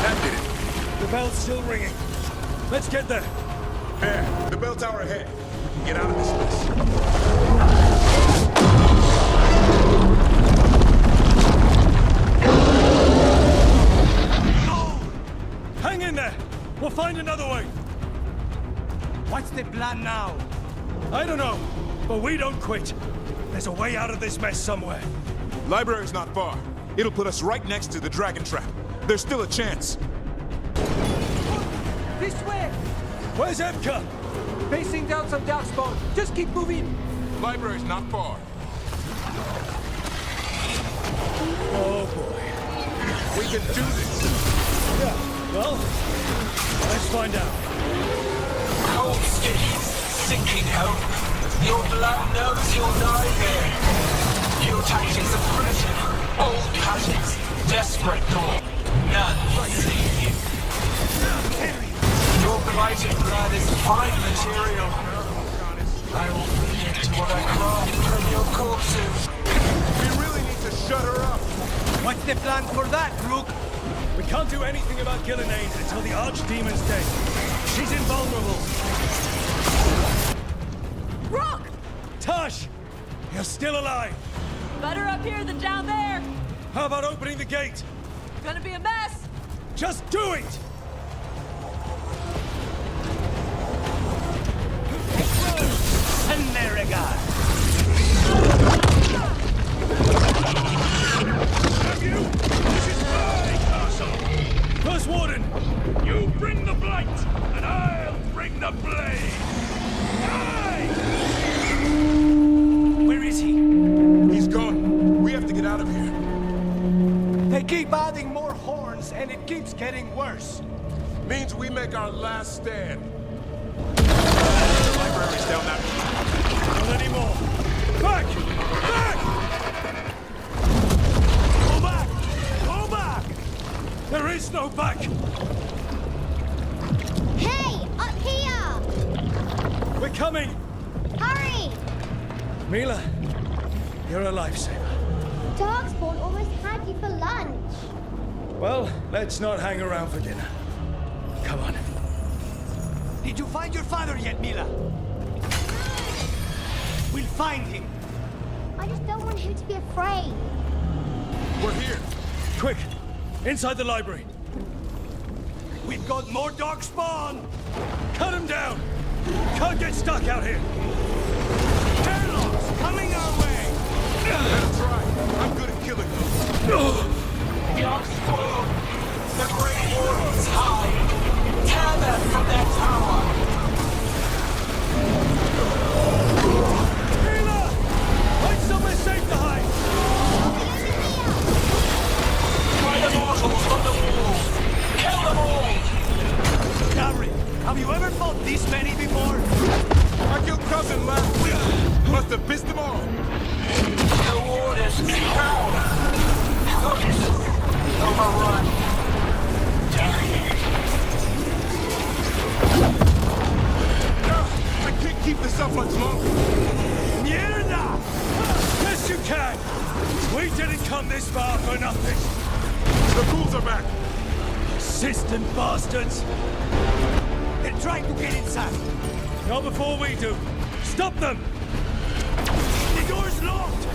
That did it. The bell's still ringing. Let's get there. There, the bell tower ahead. We can get out of this mess. Hang in there! We'll find another way! What's the plan now? I don't know, but we don't quit. There's a way out of this mess somewhere. Library's not far. It'll put us right next to the dragon trap. There's still a chance. This way! Where's Evka? Facing down some darkspawn. Just keep moving. Library's not far. Oh boy. We can do this. Yeah, well, let's find out. Cold skins, sinking hope. Your blood knows you'll die there. Your tactics are primitive, old passions, desperate thought. None will save you. Your blighted blood is fine material. I will feed it to what I craft from your corpses. We really need to shut her up. What's the plan for that, Rook? We can't do anything about Gillenay until the archdemon's dead. She's invulnerable. Rook! Tash! You're still alive! Better up here than down there. How about opening the gate? Gonna be a mess. Just do it! America! Have you? This is my castle! First Warden, you bring the blight, and I'll bring the blade! Aye! Where is he? He's gone. We have to get out of here. They keep adding more horns, and it keeps getting worse. Means we make our last stand. The library's down that. Not anymore. coming! Hurry! Mila, you're a lifesaver. Darkspawn almost had you for lunch. Well, let's not hang around for dinner. Come on. Did you find your father yet, Mila? We'll find him. I just don't want him to be afraid. We're here. Quick, inside the library. We've got more darkspawn. Cut him down. Can't get stuck out here. Airlocks coming our way. That's right. I'm good at killing them. Darkspawn! The Great Wardens hide! Tear them from their tower! Mila! Find somewhere safe to hide! Find the mortals from the walls! Kill them all! Davrin, have you ever fought this many before? I killed Cousin last week. Must have pissed them off. The Wardens cower! Overrun! I can't keep this up much longer. Mierda! Yes, you can! We didn't come this far for nothing! The ghouls are back! Persistent bastards! They're trying to get inside. Not before we do! Stop them! The door's locked!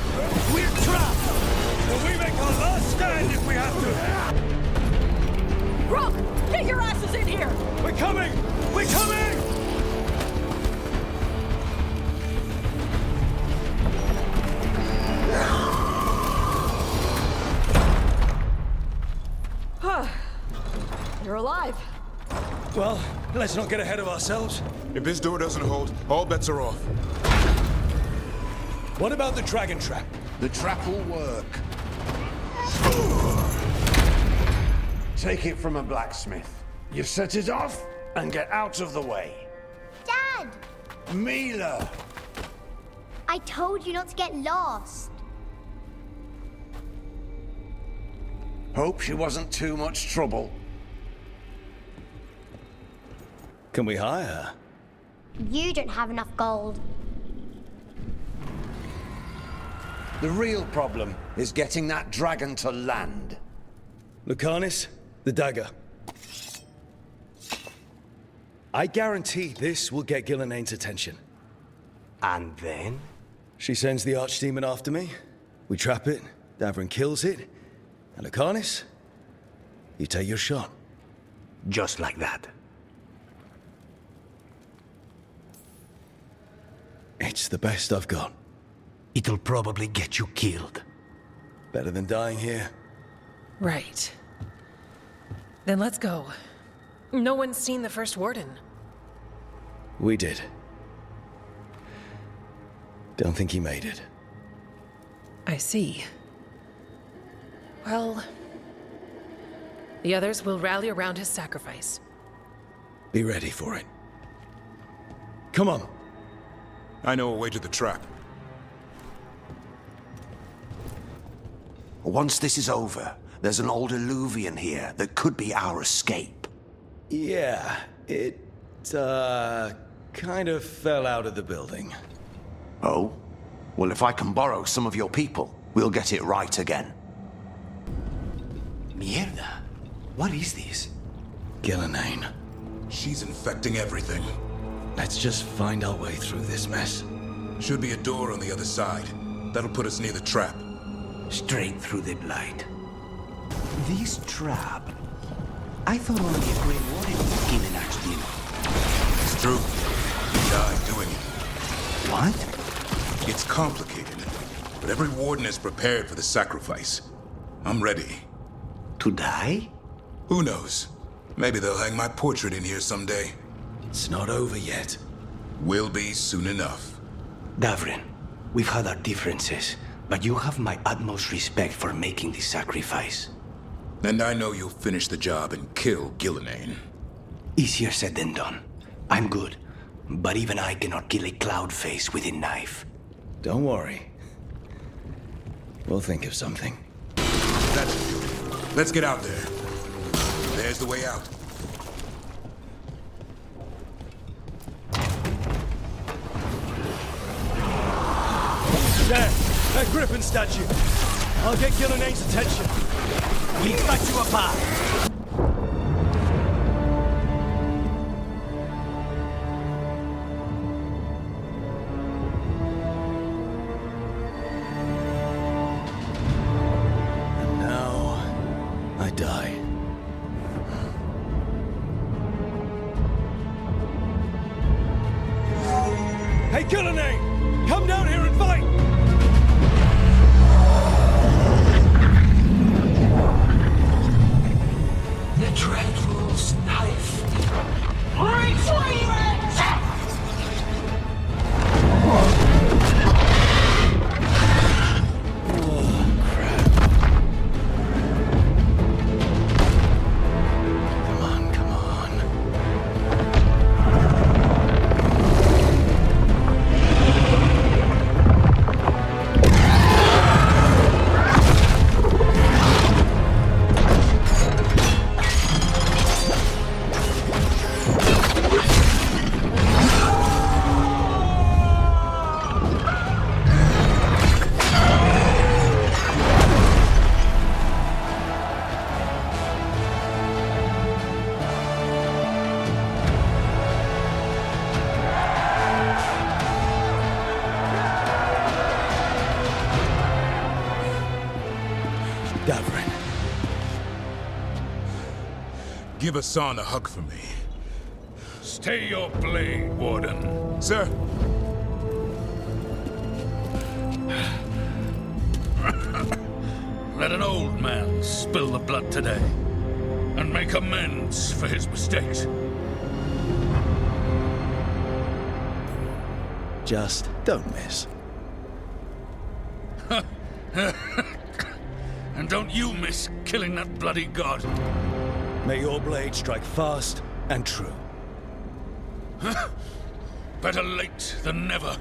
We're trapped! Will we make our last stand if we have to? Rook! Get your asses in here! We're coming! We're coming! You're alive. Well, let's not get ahead of ourselves. If this door doesn't hold, all bets are off. What about the dragon trap? The trap will work. Take it from a blacksmith. You set it off and get out of the way. Dad! Mila! I told you not to get lost. Hope she wasn't too much trouble. Can we hire her? You don't have enough gold. The real problem is getting that dragon to land. Lucanis, the dagger. I guarantee this will get Gillenane's attention. And then? She sends the archdemon after me. We trap it, Davrin kills it, and Lucanis, you take your shot. Just like that. It's the best I've got. It'll probably get you killed. Better than dying here. Right. Then let's go. No one's seen the first warden. We did. Don't think he made it. I see. Well, the others will rally around his sacrifice. Be ready for it. Come on. I know a way to the trap. Once this is over, there's an old illuvian here that could be our escape. Yeah, it, kind of fell out of the building. Oh? Well, if I can borrow some of your people, we'll get it right again. Mierda. What is this? Gillenane. She's infecting everything. Let's just find our way through this mess. Should be a door on the other side. That'll put us near the trap. Straight through the blight. This trap... I thought only a Grey Warden would kill an archdemon. It's true. He died doing it. What? It's complicated, but every warden is prepared for the sacrifice. I'm ready. To die? Who knows? Maybe they'll hang my portrait in here someday. It's not over yet. Will be soon enough. Davrin, we've had our differences, but you have my utmost respect for making this sacrifice. And I know you'll finish the job and kill Gillenane. Easier said than done. I'm good, but even I cannot kill a cloud face with a knife. Don't worry. We'll think of something. That should do it. Let's get out there. There's the way out. There, that griffin statue. I'll get Gillinane's attention. We'll cut you apart. And now, I die. Hey, Gillinane! Come down here and fight! The Dreadwolf's knife. Retrieve it! Davrin. Give Hassan a hug for me. Stay your blade, Warden. Sir. Let an old man spill the blood today, and make amends for his mistakes. Just don't miss. And don't you miss killing that bloody god. May your blade strike fast and true. Better late than never.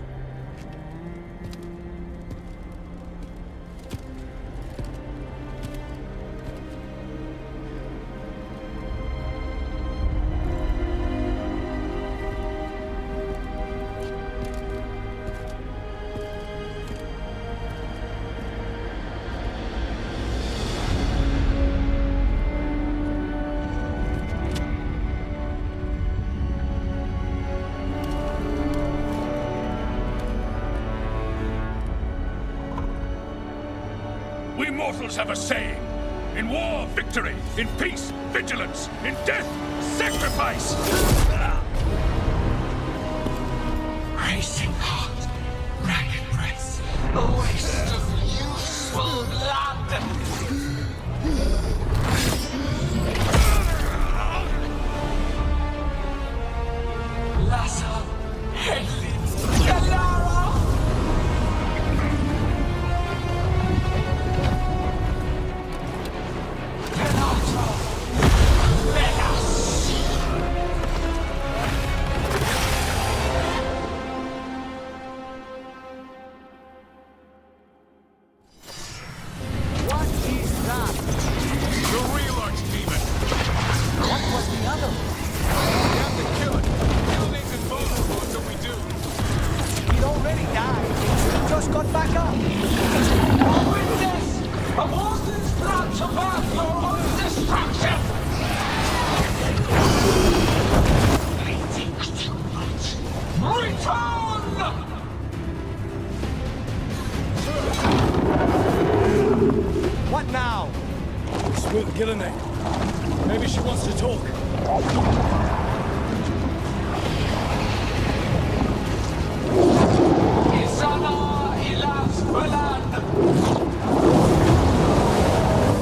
We mortals have a saying. In war, victory. In peace, vigilance. In death, sacrifice. Racing heart, ragged breath, a waste of useful blood. Lassa, Hedley, Bellara. What now? Spook Gillinane. Maybe she wants to talk. Isana ilas bulan.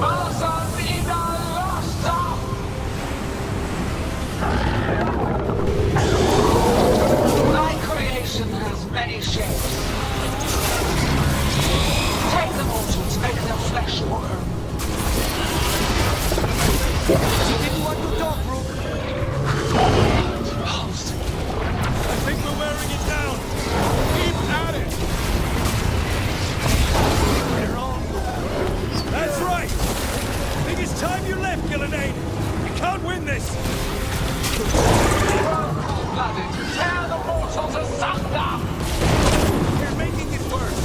Masan ina lasta. Thy creation has many shapes. Take the mortals, make them flesh your own. You didn't want to talk, Rook. I think we're wearing it down. Keep at it. We're on. That's right. I think it's time you left, Gillinane. You can't win this. Blooded, tear the mortals asunder. You're making it worse.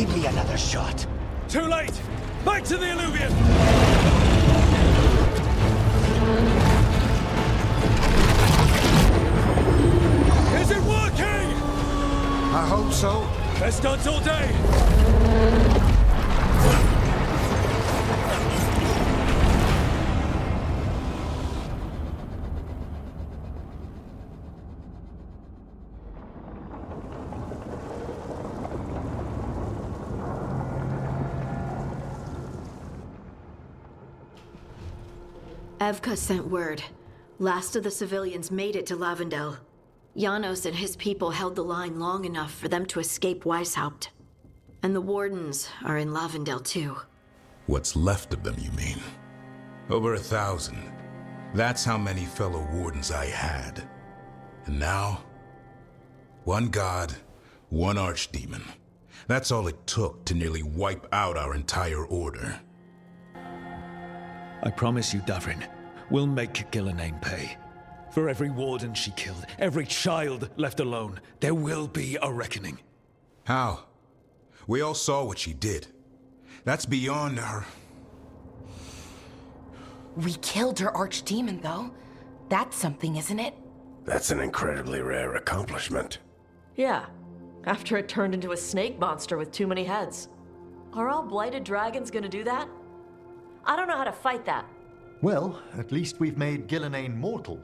Give me another shot. Too late! Back to the alluvion! Is it working? I hope so. Best odds all day! Evka sent word. Last of the civilians made it to Lavendel. Janos and his people held the line long enough for them to escape Weisshaupt. And the wardens are in Lavendel too. What's left of them, you mean? Over 1,000. That's how many fellow wardens I had. And now, one god, one archdemon. That's all it took to nearly wipe out our entire order. I promise you, Davrin, we'll make Ghilanane pay. For every warden she killed, every child left alone, there will be a reckoning. How? We all saw what she did. That's beyond our... We killed her archdemon, though. That's something, isn't it? That's an incredibly rare accomplishment. Yeah, after it turned into a snake monster with too many heads. Are all blighted dragons gonna do that? I don't know how to fight that. Well, at least we've made Ghilanane mortal.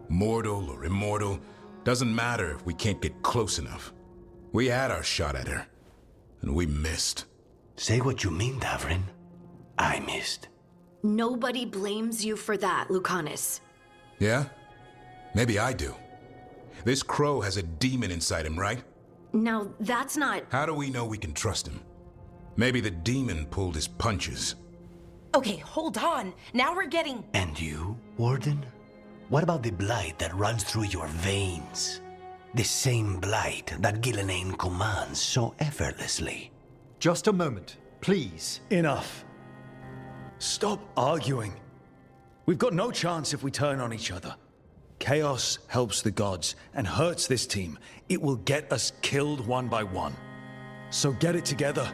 Mortal or immortal, doesn't matter if we can't get close enough. We had our shot at her, and we missed. Say what you mean, Davrin. I missed. Nobody blames you for that, Lucanis. Yeah? Maybe I do. This crow has a demon inside him, right? Now, that's not... How do we know we can trust him? Maybe the demon pulled his punches. Okay, hold on. Now we're getting... And you, Warden? What about the blight that runs through your veins? The same blight that Ghilanane commands so effortlessly. Just a moment, please. Enough. Stop arguing. We've got no chance if we turn on each other. Chaos helps the gods and hurts this team. It will get us killed one by one. So get it together.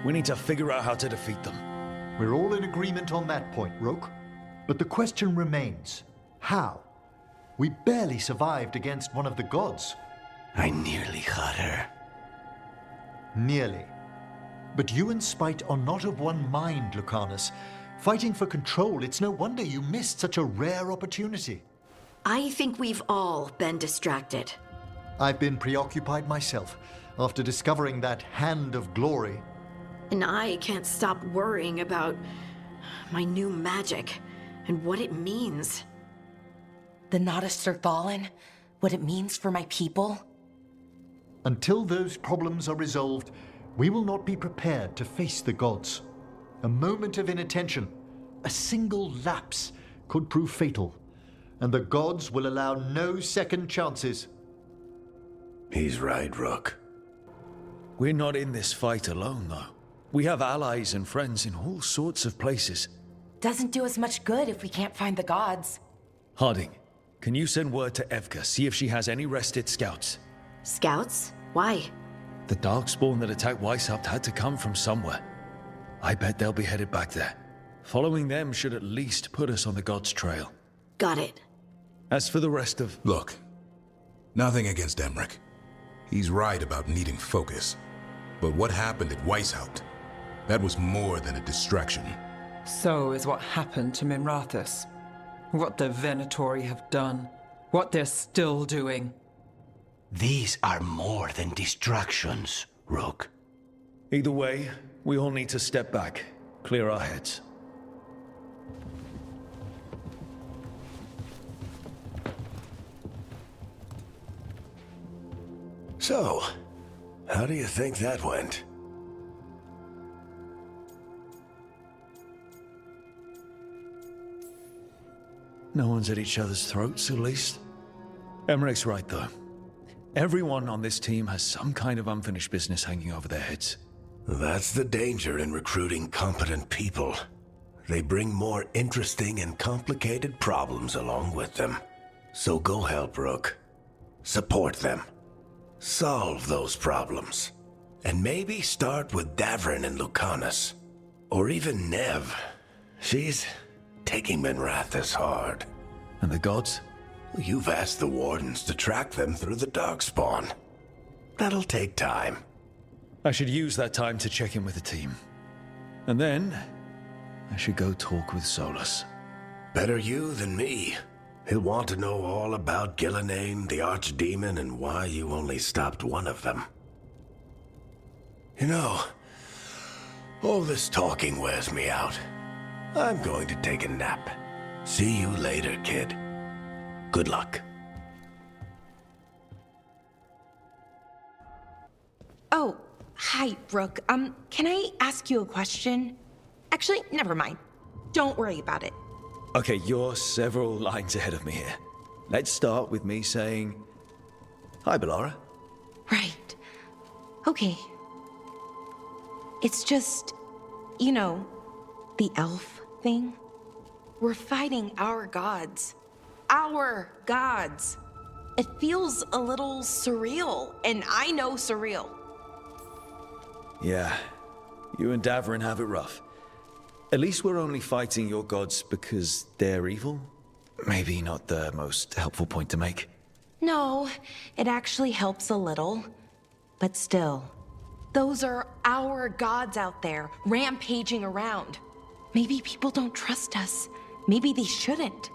We need to figure out how to defeat them. We're all in agreement on that point, Roke. But the question remains, how? We barely survived against one of the gods. I nearly had her. Nearly. But you and Spite are not of one mind, Lucanis. Fighting for control, it's no wonder you missed such a rare opportunity. I think we've all been distracted. I've been preoccupied myself, after discovering that hand of glory. And I can't stop worrying about my new magic and what it means. The Nodists are fallen? What it means for my people? Until those problems are resolved, we will not be prepared to face the gods. A moment of inattention, a single lapse, could prove fatal, and the gods will allow no second chances. He's right, Rook. We're not in this fight alone, though. We have allies and friends in all sorts of places. Doesn't do us much good if we can't find the gods. Harding, can you send word to Evka, see if she has any rested scouts? Scouts? Why? The Darkspawn that attacked Weisshaupt had to come from somewhere. I bet they'll be headed back there. Following them should at least put us on the gods' trail. Got it. As for the rest of... Look, nothing against Emmerich. He's right about needing focus. But what happened at Weisshaupt? That was more than a distraction. So is what happened to Minrathous. What the Venatori have done. What they're still doing. These are more than distractions, Rook. Either way, we all need to step back, clear our heads. So, how do you think that went? No one's at each other's throats, at least. Emmerich's right, though. Everyone on this team has some kind of unfinished business hanging over their heads. That's the danger in recruiting competent people. They bring more interesting and complicated problems along with them. So go help, Rook. Support them. Solve those problems. And maybe start with Davrin and Lucanis. Or even Neve. She's taking Minrathous hard. And the gods? You've asked the wardens to track them through the Darkspawn. That'll take time. I should use that time to check in with the team. And then, I should go talk with Solas. Better you than me. He'll want to know all about Ghilanane, the Archdemon, and why you only stopped one of them. You know, all this talking wears me out. I'm going to take a nap. See you later, kid. Good luck. Oh, hi, Rook. Can I ask you a question? Actually, never mind. Don't worry about it. Okay, you're several lines ahead of me here. Let's start with me saying, hi, Bellara. Right. Okay. It's just, you know, the elf thing. We're fighting our gods. Our gods. It feels a little surreal, and I know surreal. Yeah, you and Davrin have it rough. At least we're only fighting your gods because they're evil? Maybe not the most helpful point to make. No, it actually helps a little. But still, those are our gods out there, rampaging around. Maybe people don't trust us. Maybe they shouldn't.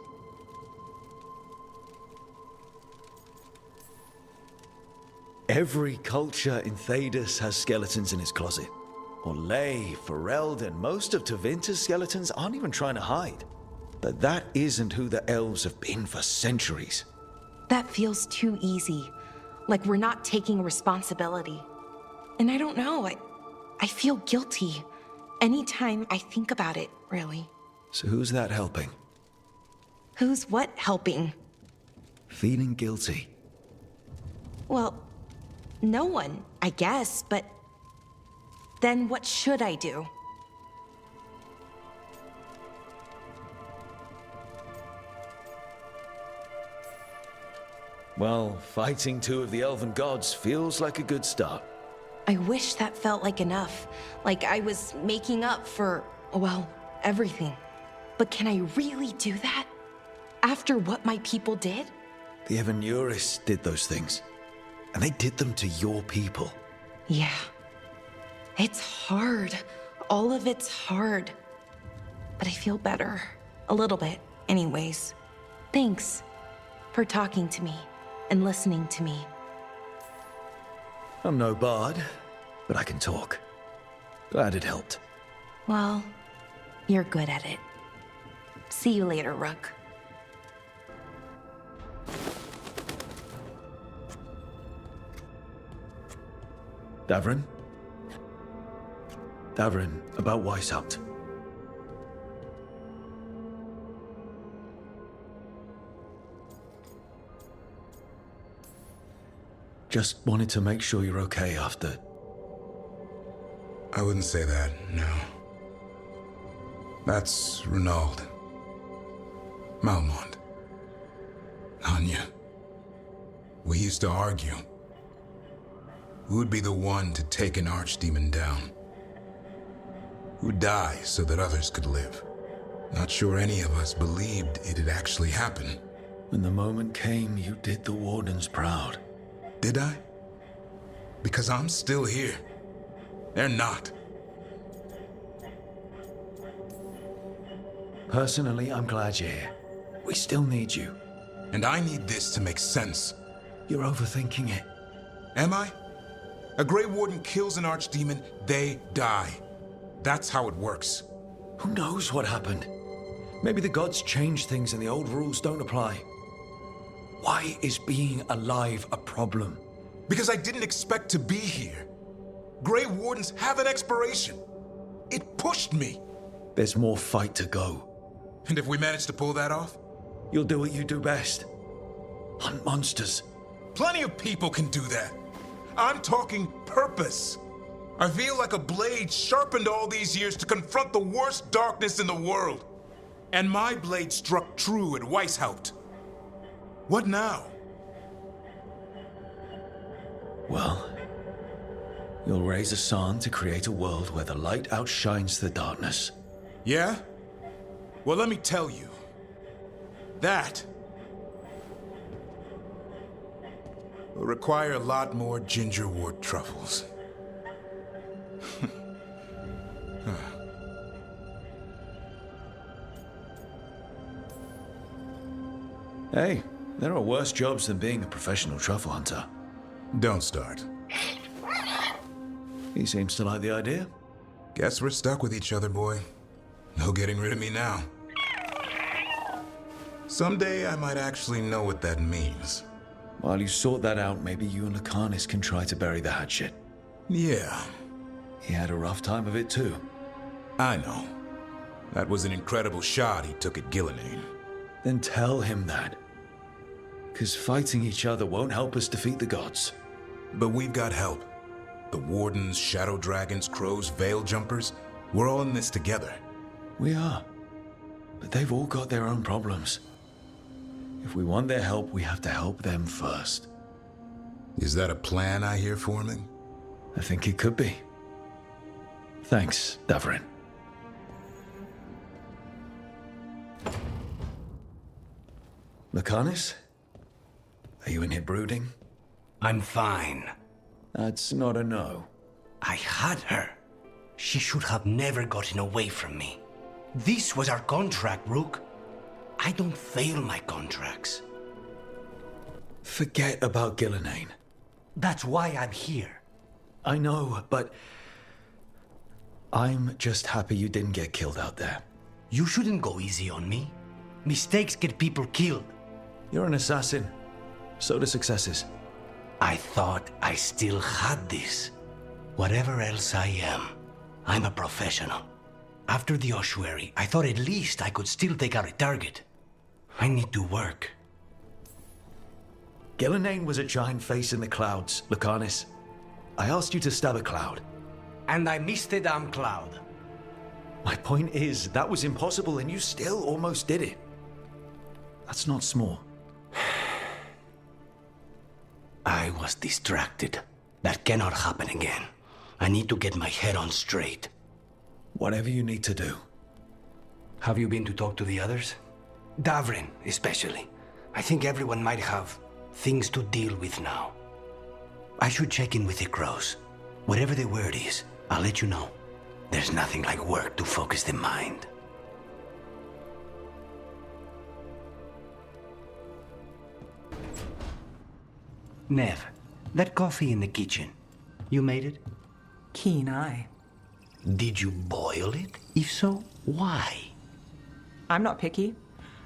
Every culture in Thedas has skeletons in its closet. Orlais, Fereld, and most of Tevinter's skeletons aren't even trying to hide. But that isn't who the elves have been for centuries. That feels too easy. Like we're not taking responsibility. And I don't know, I feel guilty. Anytime I think about it, really. So who's that helping? Who's what helping? Feeling guilty. Well, no one, I guess, but then what should I do? Well, fighting two of the elven gods feels like a good start. I wish that felt like enough. Like I was making up for, well, everything. But can I really do that? After what my people did? The Evanuris did those things. And they did them to your people. Yeah. It's hard. All of it's hard. But I feel better. A little bit, anyways. Thanks for talking to me and listening to me. I'm no bard, but I can talk. Glad it helped. Well, you're good at it. See you later, Rook. Davrin? Davrin, about Weisshaupt. Just wanted to make sure you're okay after... I wouldn't say that, no. That's Renaud. Malmont. Anya. We used to argue. Who would be the one to take an archdemon down? Who'd die so that others could live? Not sure any of us believed it'd actually happen. When the moment came, you did the wardens proud. Did I? Because I'm still here. They're not. Personally, I'm glad you're here. We still need you. And I need this to make sense. You're overthinking it. Am I? A Grey Warden kills an archdemon, they die. That's how it works. Who knows what happened? Maybe the gods changed things and the old rules don't apply. Why is being alive a problem? Because I didn't expect to be here. Grey Wardens have an expiration. It pushed me. There's more fight to go. And if we manage to pull that off? You'll do what you do best. Hunt monsters. Plenty of people can do that. I'm talking purpose. I feel like a blade sharpened all these years to confront the worst darkness in the world. And my blade struck true at Weisshaupt. What now? Well, You'll raise a San to create a world where the light outshines the darkness. Yeah? Well, let me tell you. That will require a lot more gingerwort truffles. Hey, there are worse jobs than being a professional truffle hunter. Don't start. He seems to like the idea. Guess we're stuck with each other, boy. No getting rid of me now. Someday I might actually know what that means. While you sort that out, maybe you and Lucanis can try to bury the hatchet. Yeah. He had a rough time of it too. I know. That was an incredible shot he took at Ghilanane. Then tell him that. 'Cause fighting each other won't help us defeat the gods. But we've got help. The wardens, shadow dragons, crows, veil jumpers, we're all in this together. We are. But they've all got their own problems. If we want their help, we have to help them first. Is that a plan I hear forming? I think it could be. Thanks, Davrin. Lucanis? Are you in here brooding? I'm fine. That's not a no. I had her. She should have never gotten away from me. This was our contract, Rook. I don't fail my contracts. Forget about Ghilanane. That's why I'm here. I know, but I'm just happy you didn't get killed out there. You shouldn't go easy on me. Mistakes get people killed. You're an assassin. So do successes. I thought I still had this. Whatever else I am, I'm a professional. After the ossuary, I thought at least I could still take out a target. I need to work. Ghilanane was a giant face in the clouds, Lucanis. I asked you to stab a cloud. And I missed the damn cloud. My point is, that was impossible and you still almost did it. That's not small. I was distracted. That cannot happen again. I need to get my head on straight. Whatever you need to do. Have you been to talk to the others? Davrin, especially. I think everyone might have things to deal with now. I should check in with the crows. Whatever the word is, I'll let you know. There's nothing like work to focus the mind. Neve, that coffee in the kitchen, you made it? Keen eye. Did you boil it? If so, why? I'm not picky.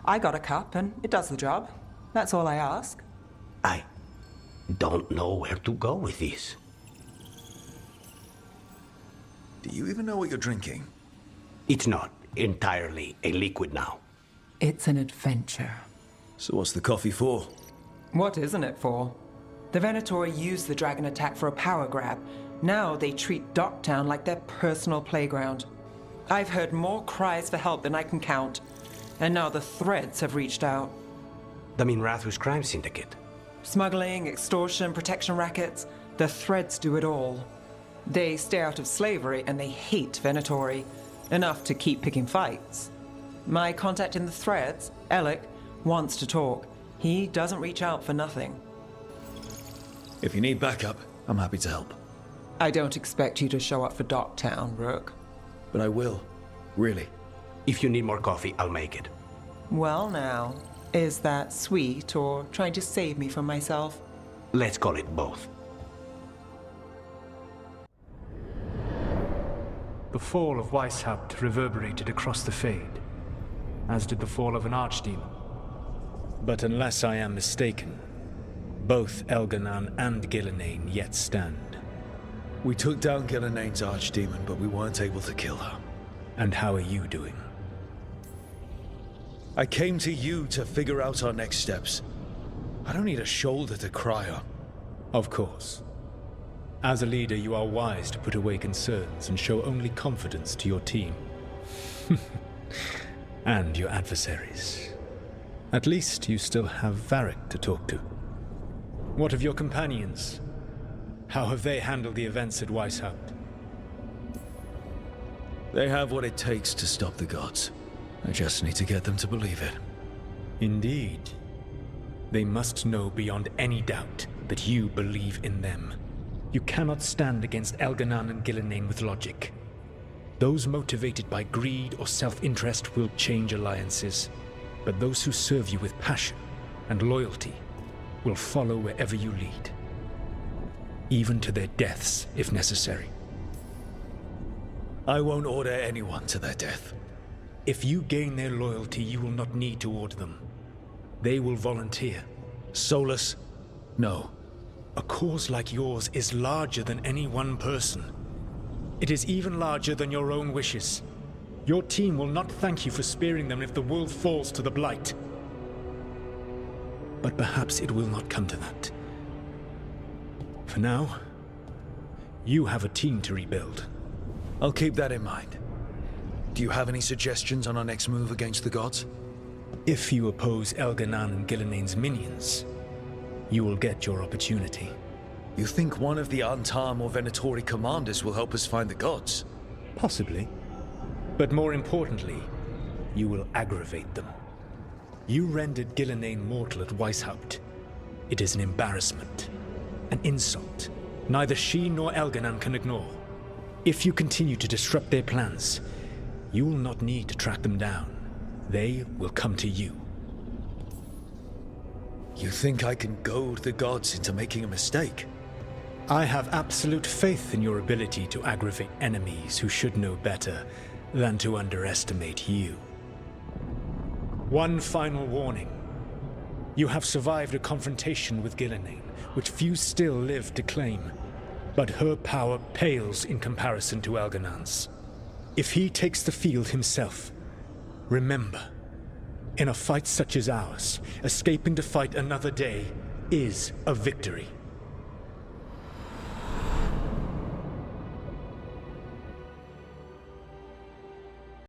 I got a cup and it does the job. That's all I ask. I don't know where to go with this. Do you even know what you're drinking? It's not entirely a liquid now. It's an adventure. So what's the coffee for? What isn't it for? The Venatori used the dragon attack for a power grab. Now they treat Docktown like their personal playground. I've heard more cries for help than I can count. And now the Threads have reached out. The Minrathus crime syndicate? Smuggling, extortion, protection rackets. The Threads do it all. They stay out of slavery and they hate Venatori. Enough to keep picking fights. My contact in the Threads, Alec, wants to talk. He doesn't reach out for nothing. If you need backup, I'm happy to help. I don't expect you to show up for Docktown, Rook. But I will. Really. If you need more coffee, I'll make it. Well now, is that sweet or trying to save me from myself? Let's call it both. The fall of Weisshaupt reverberated across the Fade, as did the fall of an archdemon. But unless I am mistaken, both Elganan and Ghilanane yet stand. We took down Gilanane's archdemon, but we weren't able to kill her. And how are you doing? I came to you to figure out our next steps. I don't need a shoulder to cry on. Of course. As a leader, you are wise to put away concerns and show only confidence to your team. And your adversaries. At least you still have Varric to talk to. What of your companions? How have they handled the events at Weisshaupt? They have what it takes to stop the gods. I just need to get them to believe it. Indeed. They must know beyond any doubt that you believe in them. You cannot stand against Elganan and Gillenane with logic. Those motivated by greed or self-interest will change alliances, but those who serve you with passion and loyalty will follow wherever you lead, even to their deaths if necessary. I won't order anyone to their death. If you gain their loyalty, you will not need to order them. They will volunteer. Solas? No. A cause like yours is larger than any one person. It is even larger than your own wishes. Your team will not thank you for sparing them if the world falls to the Blight. But perhaps it will not come to that. For now, you have a team to rebuild. I'll keep that in mind. Do you have any suggestions on our next move against the gods? If you oppose Elganan and Gillenane's minions, you will get your opportunity. You think one of the Antam or Venatori commanders will help us find the gods? Possibly. But more importantly, you will aggravate them. You rendered Gillenane mortal at Weisshaupt. It is an embarrassment, an insult, neither she nor Elganan can ignore. If you continue to disrupt their plans, you will not need to track them down. They will come to you. You think I can goad the gods into making a mistake? I have absolute faith in your ability to aggravate enemies who should know better than to underestimate you. One final warning. You have survived a confrontation with Gillenane, which few still live to claim. But her power pales in comparison to Elganan's. If he takes the field himself, remember, in a fight such as ours, escaping to fight another day is a victory.